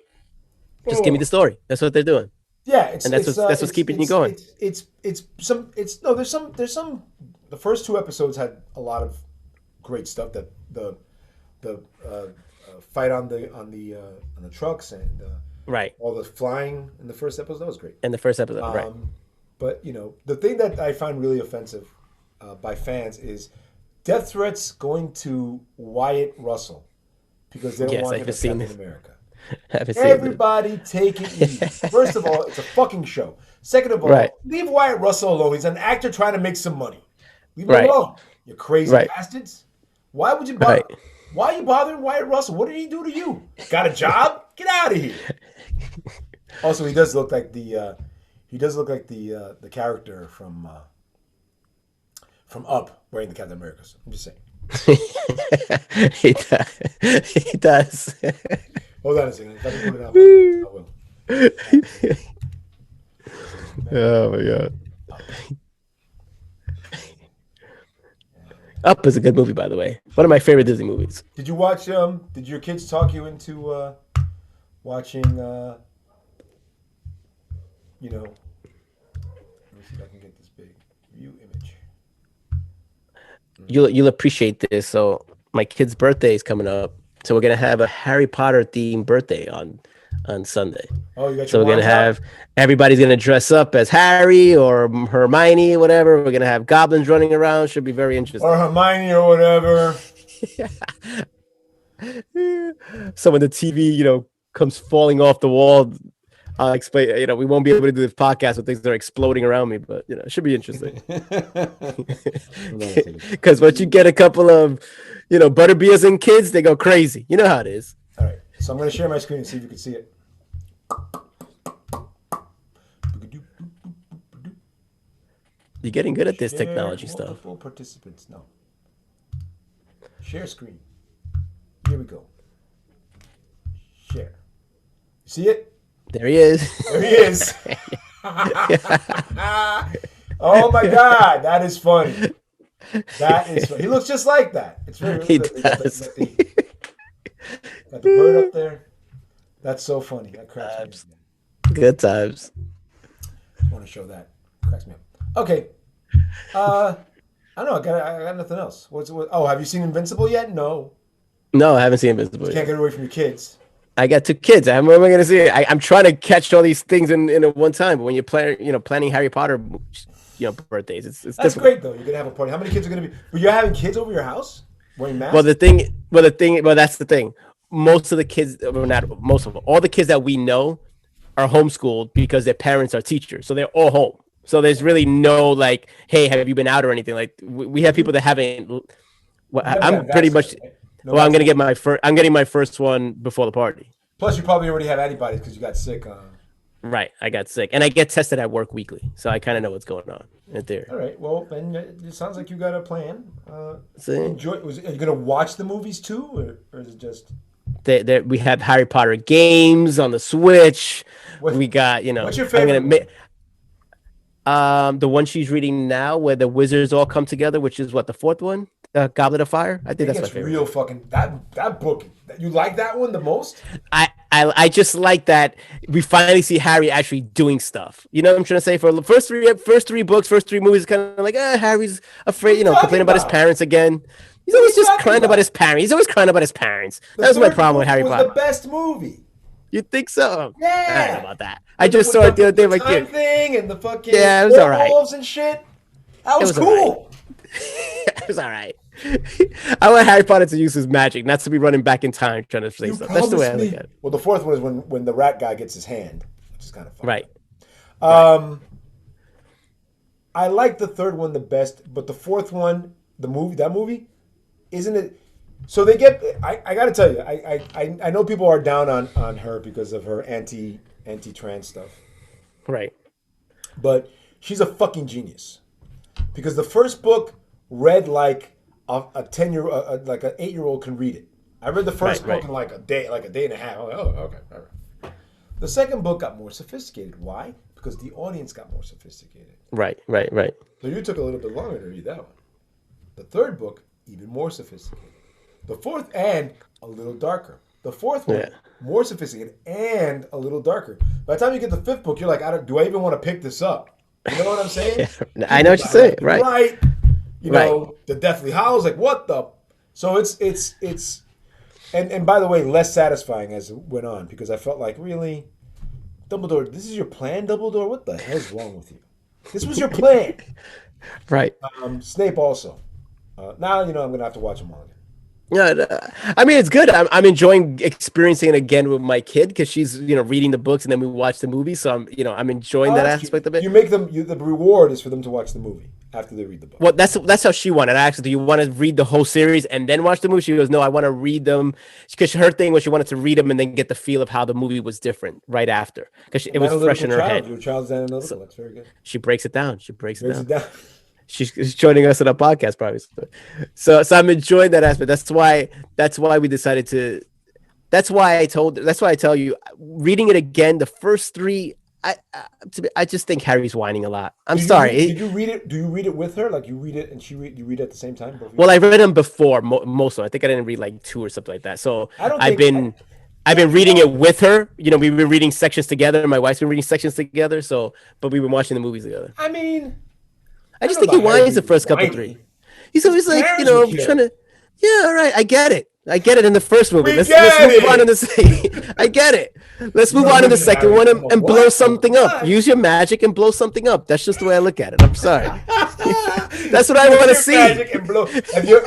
S2: Just give me the story. That's what they're doing.
S1: Yeah,
S2: that's what's keeping you going.
S1: There's some. The first two episodes had a lot of great stuff. That the fight on the trucks and
S2: right,
S1: all the flying in the first episode, that was great.
S2: In the first episode, right.
S1: But the thing that I find really offensive by fans is death threats going to Wyatt Russell because they don't want him as Captain America. Everybody take it easy. First of all, it's a fucking show. Second of all, leave Wyatt Russell alone. He's an actor trying to make some money. Leave him alone. You crazy bastards. Why would you bother? Why are you bothering Wyatt Russell? What did he do to you? Got a job? Get out of here. Also, he does look like the character from Up wearing the Captain America. I'm just saying.
S2: He does.
S1: Hold on a second. If I can put it up, I will.
S2: Oh my god. Up is a good movie, by the way. One of my favorite Disney movies.
S1: Did you watch? Did your kids talk you into watching? Let me see if I can get this big view image.
S2: You'll appreciate this. So my kid's birthday is coming up, so we're gonna have a Harry Potter themed birthday on Sunday.
S1: Oh, you got your
S2: so we're gonna have everybody's gonna dress up as Harry or Hermione, whatever. We're gonna have goblins running around. Should be very interesting.
S1: Or Hermione or whatever.
S2: So when the TV, comes falling off the wall, I'll explain. We won't be able to do this podcast when things are exploding around me, but it should be interesting. Because once you get a couple of, butterbeers and kids, they go crazy. You know how it is.
S1: All right, so I'm going to share my screen and see if you can see it.
S2: You're getting good at this technology stuff.
S1: Multiple participants, no. Share screen. Here we go. Share. See it?
S2: There he is.
S1: There he is. Oh my God, that is funny. That is funny. He looks just like that. It's very.
S2: He does.
S1: Got the bird up there. That's so funny. That cracks me
S2: Good times.
S1: I want to show that. Cracks me up. Okay. I don't know. I got nothing else. Oh, have you seen Invincible yet? No.
S2: No, I haven't seen Invincible
S1: You
S2: yet.
S1: can't get away from your kids.
S2: I got 2 kids. Where am I going to see it? I'm trying to catch all these things in a one time. But when you're planning Harry Potter, birthdays, it's
S1: That's
S2: difficult.
S1: great though. You're gonna have a party. How many kids are gonna be? But you're having kids over your house wearing masks.
S2: That's the thing. Most of the kids, well, not most of them, all the kids that we know are homeschooled because their parents are teachers, so they're all home. So there's really no like, hey, have you been out or anything? Like we have people that haven't. Well, I'm pretty much. Right? No, well, I'm gonna get my first. I'm getting my first one before the party.
S1: Plus, you probably already have antibodies because you got sick.
S2: Right, I got sick, and I get tested at work weekly, so I kind of know what's going on right there.
S1: All right, well, then it sounds like you got a plan. Enjoy. Are you gonna watch the movies too, or is it just?
S2: We have Harry Potter games on the Switch. We got
S1: What's your favorite?
S2: The one she's reading now, where the wizards all come together, which is what, the fourth one, Goblet of Fire. I think that's my favorite.
S1: Real fucking that book. You like that one the most?
S2: I just like that we finally see Harry actually doing stuff. You know what I'm trying to say? For the first three books, first 3 movies, kind of like Harry's afraid, complaining about his parents again. He's always just crying about his parents. He's always crying about his parents. That was my problem with Harry Potter.
S1: The best movie.
S2: You think so?
S1: Yeah.
S2: I don't know about that. I just saw it the other day.
S1: The time thing and the fucking
S2: it was all right.
S1: And shit. That was cool.
S2: It was all right. I want Harry Potter to use his magic, not to be running back in time trying to say stuff. That's the way I look at it.
S1: Well, the fourth one is when the rat guy gets his hand, which is kind of fun.
S2: Right.
S1: I like the third one the best, but the fourth one, that movie, isn't it? So they get. I got to tell you, I know people are down on her because of her anti-trans stuff.
S2: Right.
S1: But she's a fucking genius, because the first book read like a 10-year, like an 8-year-old can read it. I read the first book in like a day and a half. I'm like, oh, okay, all right. The second book got more sophisticated. Why? Because the audience got more sophisticated.
S2: Right.
S1: So you took a little bit longer to read that one. The third book, even more sophisticated. The fourth, and a little darker. The fourth one, more sophisticated and a little darker. By the time you get the fifth book, you're like, do I even want to pick this up? You know what I'm saying?
S2: I know what you're saying. Right.
S1: Right. You know, the Deathly Hallows, like, what the? So it's and by the way, less satisfying as it went on, because I felt like, really, Dumbledore, this is your plan, Dumbledore? What the hell's wrong with you? This was your plan.
S2: Right.
S1: Snape also. Now, I'm going to have to watch them all again.
S2: Yeah, I mean, it's good. I'm enjoying experiencing it again with my kid, because she's reading the books and then we watch the movie. So I'm enjoying that aspect of it.
S1: You make them. The reward is for them to watch the movie after they read the book.
S2: Well, that's how she wanted. I asked her, do you want to read the whole series and then watch the movie? She goes, no, I want to read them, because her thing was she wanted to read them and then get the feel of how the movie was different right after, because it was fresh in her head.
S1: Your child's analytical. That's very good.
S2: She breaks it down. She breaks it down. She's joining us on a podcast, probably. So I'm enjoying that aspect. That's why we decided to. That's why I tell you, reading it again, the first 3, I just think Harry's whining a lot. I'm sorry.
S1: Did you read it? Do you read it with her? Like, you read it and you read it at the same time?
S2: Well, I read them before most of them. I think I didn't read like 2 or something like that. So I've been reading it with her. We've been reading sections together. My wife's been reading sections together. But we've been watching the movies together.
S1: I mean,
S2: I just think he whines the first couple 3. He's always like, trying to. Yeah, all right, I get it. In the first movie. Let's move on in the second. I get it. Let's move on in the second one and blow something up. Use your magic and blow something up. That's just the way I look at it. I'm sorry. That's what I want to see.
S1: Magic and blow. Have you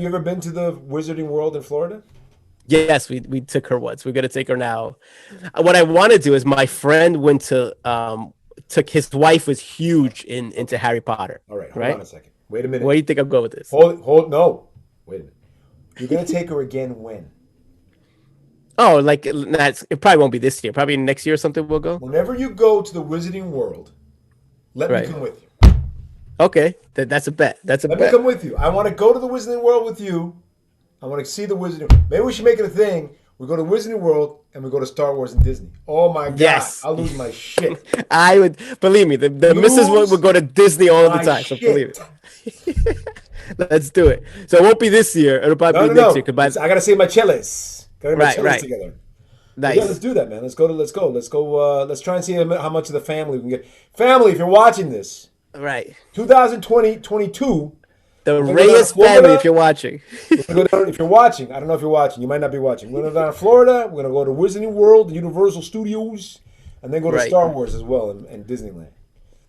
S1: ever been to the Wizarding World in Florida?
S2: Yes, we took her once. We're gonna take her now. What I want to do is, my friend went to took his wife was huge into Harry Potter.
S1: All right, hold on a second. Wait a minute.
S2: Where do you think I'm going with this?
S1: No. Wait a minute. You're gonna take her again when?
S2: Oh, like it probably won't be this year. Probably next year or something. We'll go.
S1: Whenever you go to the Wizarding World, let me come with you.
S2: Okay, that's a bet. Let
S1: me come with you. I want to go to the Wizarding World with you. I want to see the Wizarding. Maybe we should make it a thing. We go to Wizarding World and we go to Star Wars and Disney. Oh my God! Yes. I'll lose my shit.
S2: I would believe me. The missus would go to Disney all the time. So believe it. Let's do it. So it won't be this year. It'll probably be next year.
S1: I gotta save my chilies. Gotta get my chilies together. But yeah, let's
S2: Nice.
S1: do that, man. Let's try and see how much of the family we can get. Family, if you're watching this,
S2: Right.
S1: 2020, 22,
S2: The
S1: we're gonna go down to
S2: Reyes family, if
S1: Florida.
S2: you're watching.
S1: We're gonna go down, if you're watching, I don't know if you're watching. You might not be watching. We're gonna go down to Florida. We're gonna go to Wizarding World, Universal Studios, and then go to
S2: Right.
S1: Star Wars as well and Disneyland.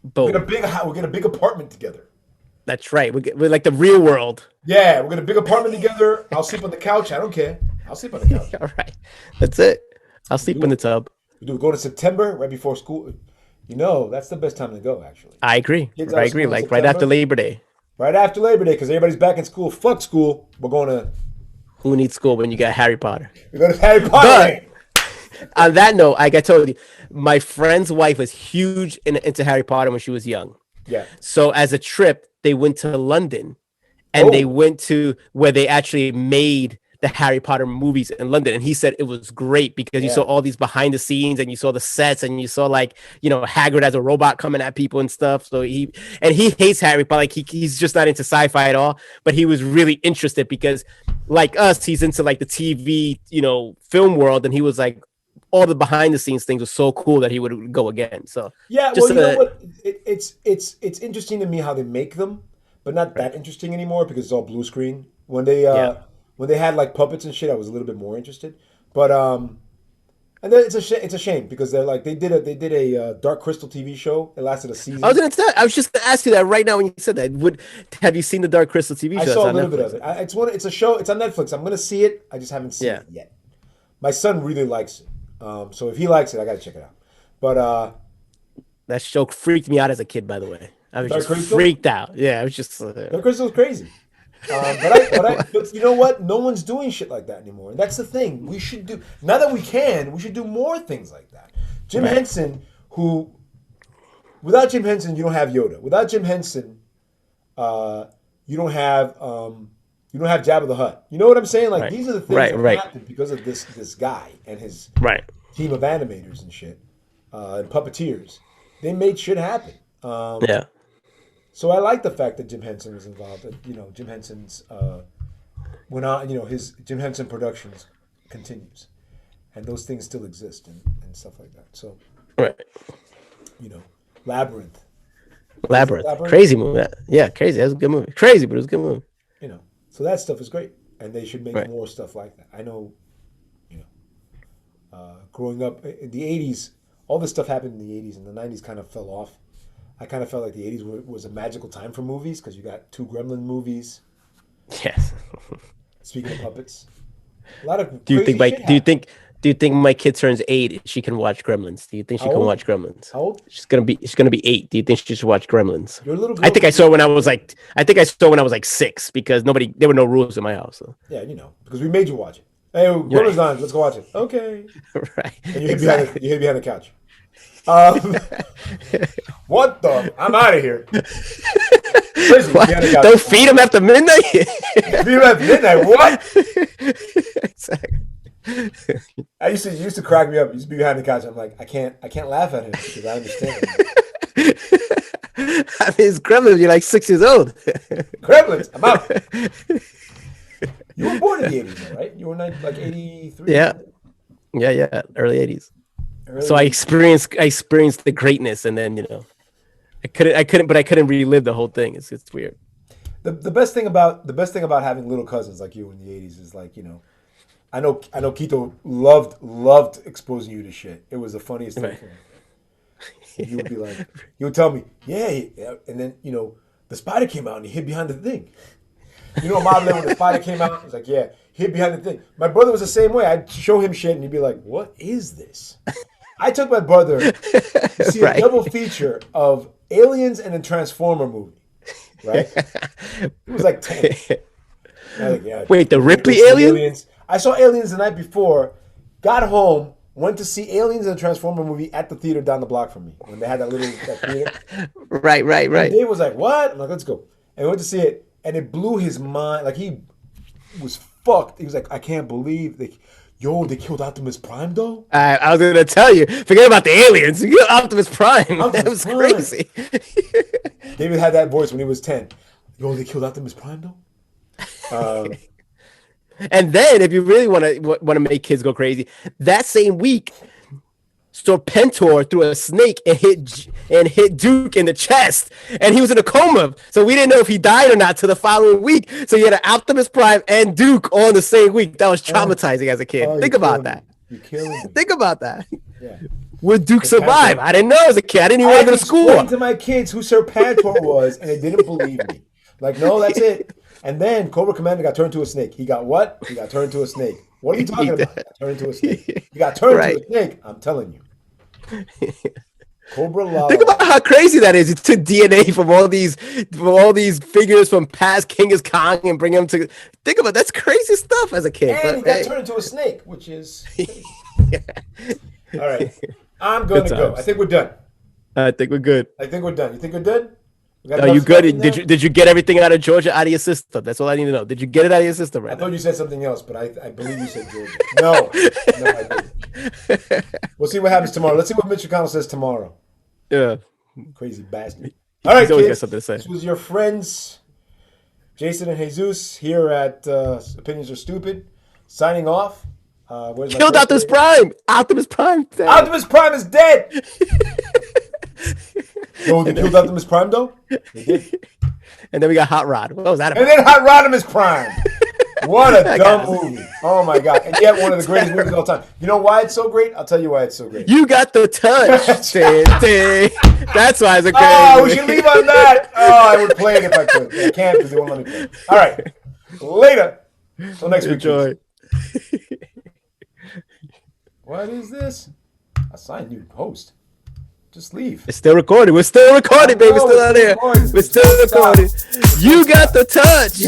S2: Boom.
S1: We'll get a big apartment together.
S2: That's right. We're like the real world.
S1: Yeah, we're gonna big apartment together. I'll sleep on the couch. I don't care. I'll sleep on the couch.
S2: All right. That's it. I'll
S1: We
S2: sleep
S1: do
S2: in the
S1: it.
S2: tub.
S1: We do it. Go to September, right before school. You know, that's the best time to go. Actually,
S2: I agree.
S1: kids
S2: I
S1: out of
S2: agree.
S1: school in
S2: Like right after
S1: September,
S2: Labor Day.
S1: right after Labor Day, because everybody's back in school. Fuck school. We're going to
S2: Who needs school when you got Harry Potter?
S1: we go to Harry Potter.
S2: But
S1: Land.
S2: on that note, like I told you, my friend's wife was huge into Harry Potter when she was young.
S1: Yeah.
S2: So as a trip, they went to London and they
S1: Oh,
S2: went to where they actually made the Harry Potter movies in London. And he said it was great because you saw
S1: yeah.
S2: all these behind the scenes and you saw the sets and you saw like, Hagrid as a robot coming at people and stuff. So he hates Harry Potter. Like he's just not into sci-fi at all, but he was really interested because like us, he's into like the TV, film world. And he was like, all the behind the scenes things were so cool that he would go again. So
S1: Yeah. Well,
S2: just
S1: you know what? It's interesting to me how they make them, but not
S2: right.
S1: that interesting anymore because it's all blue screen.
S2: Yeah.
S1: When they had like puppets and shit, I was a little bit more interested. But and then it's a shame because they did a Dark Crystal TV show. It lasted a season.
S2: I was just gonna ask you that right now when you said that. Have you seen the Dark Crystal TV
S1: I
S2: show? That's
S1: saw a
S2: on
S1: little bit
S2: Netflix.
S1: of it. It's a show. It's on Netflix. I'm gonna see it. I just haven't seen
S2: Yeah,
S1: it yet. My son really likes it. So if he likes it, I gotta check it out. But
S2: that show freaked me out as a kid. By the way, I was
S1: Dark
S2: just
S1: Crystal,
S2: freaked out. Yeah, I was just.
S1: Dark Crystal's crazy. But you know what? No one's doing shit like that anymore. And that's the thing. We should do now that we can. We should do more things like that. Jim
S2: Right,
S1: Henson, who without Jim Henson, you don't have Yoda. Without Jim Henson, uh, you don't have Jabba the Hutt. You know what I'm saying? Like
S2: right,
S1: these are the things
S2: right,
S1: that
S2: right,
S1: happened because of this guy and his
S2: right.
S1: team of animators and shit and puppeteers. They made shit happen.
S2: Yeah,
S1: So I like the fact that Jim Henson was involved. That Jim Henson's went on. His Jim Henson Productions continues, and those things still exist and stuff like that. So
S2: right.
S1: you know, Labyrinth. Was it
S2: Labyrinth,
S1: Labyrinth?
S2: crazy movie. Yeah, crazy. That was a good movie. Crazy, but it was a good movie.
S1: So that stuff is great, and they should make
S2: Right.
S1: more stuff like that. I know, growing up in the '80s, all this stuff happened in the '80s, and the '90s kind of fell off. I kind of felt like the '80s was a magical time for movies because you got two Gremlin movies.
S2: Yes.
S1: Speaking of puppets, a lot of
S2: Do you
S1: crazy
S2: think my
S1: shit
S2: Do you
S1: happened.
S2: think Do you think my kid turns 8? She can watch Gremlins. Do you think she
S1: How
S2: can
S1: old?
S2: watch Gremlins?
S1: How old?
S2: She's gonna be 8. Do you think she should watch Gremlins?
S1: Your little
S2: I
S1: girl
S2: think I
S1: can
S2: saw
S1: do.
S2: when I was like I think I saw when I was like 6 because there were no rules in my house. So.
S1: Yeah, because we made you watch it. Hey,
S2: Right.
S1: Gremlins on, let's go watch it. Okay.
S2: Right.
S1: And you hid
S2: Exactly.
S1: behind the couch. Um, what the? I'm out of here. Crazy,
S2: What?
S1: behind the couch.
S2: Don't feed him after midnight.
S1: Feed him at midnight. What?
S2: Exactly.
S1: You used to crack me up. You used to be behind the couch. I'm like, I can't laugh at him because I understand him.
S2: I mean, it's Gremlins. You're like 6 years old.
S1: Gremlins, I'm out. You were born in the '80s, though, right? You were like '83.
S2: Yeah. Yeah. Early 80s.
S1: Early
S2: So I
S1: 80s.
S2: experienced the greatness, and then I couldn't relive the whole thing. It's weird.
S1: The best thing about having little cousins like you in the '80s is like I know Quito loved exposing you to shit. It was the funniest thing
S2: Right.
S1: for him. You would be like, you would tell me, yeah, and then the spider came out and he hid behind the thing. Amable, when the spider came out, he's like, yeah, hid behind the thing. My brother was the same way. I'd show him shit and he'd be like, what is this? I took my brother to see a
S2: Right.
S1: double feature of Aliens and a Transformer movie. Right? It was like 10. I was like, yeah,
S2: Wait, the
S1: we're gonna go
S2: Ripley
S1: see
S2: alien?
S1: I saw Aliens the night before, got home, went to see Aliens and a Transformer movie at the theater down the block from me when they had that theater.
S2: Right.
S1: And Dave was like, what? I'm like, let's go. And we went to see it, and it blew his mind. Like, he was fucked. He was like, I can't believe they killed Optimus Prime, though?
S2: I was gonna tell you. Forget about the aliens. You get Optimus Prime. That
S1: Optimus
S2: was
S1: Prime.
S2: crazy.
S1: David had that voice when he was 10. They killed Optimus Prime, though? Um,
S2: And then if you really want to make kids go crazy, that same week, Serpentor threw a snake and hit Duke in the chest, and he was in a coma. So we didn't know if he died or not till the following week. So you had an Optimus Prime and Duke on the same week. That was traumatizing as a kid. Think about that.
S1: You're killing me.
S2: Think about that.
S1: Yeah.
S2: Would Duke survive? I didn't know as a kid. I didn't even want to go to school.
S1: I explained to my kids who Serpentor was, and they didn't believe me. Like, no, that's it. And then Cobra Commander got turned into a snake. He got what? He got turned into a snake. What are you talking about? He got turned into a snake. He got turned into a snake. I'm telling you. Cobra Lava.
S2: Think about how crazy that is. It took DNA from all these figures from past Genghis Khan and bring them to. Think about that's crazy stuff as a kid.
S1: And he got turned into a snake, which is. All right, I'm going to go. I think we're done.
S2: I think we're good.
S1: I think we're done. You think we're done?
S2: Are you good? Did you get everything out of Georgia out of your system? That's all I need to know. Did you get it out of your system right
S1: now? I thought you said something else, but I believe you said Georgia. No, I didn't. We'll see what happens tomorrow. Let's see what Mitch McConnell says tomorrow.
S2: Yeah.
S1: Crazy bastard. All right,
S2: kids.
S1: Got
S2: something to say.
S1: This was your friends, Jason and Jesus, here at Opinions Are Stupid, signing off.
S2: Killed Optimus Prime. Optimus Prime.
S1: Optimus Prime is dead. No, they killed Optimus Prime though. They did.
S2: And then we got Hot Rod. What was that about?
S1: And then Hot Rodimus Prime. What a dumb movie. Oh my god. And yet one of the greatest movies of all time. You know why it's so great? I'll tell you why it's so great.
S2: You got the touch. That's why it's a great
S1: movie.
S2: We
S1: should leave on that. Oh, I would play it if I could. I can't because they won't let me play. All right. Later. Till next week.
S2: Enjoy.
S1: What is this? Assign new host. Just leave.
S2: It's still recording. We're still recording, baby. We're still out there. We're still recording. You got the touch.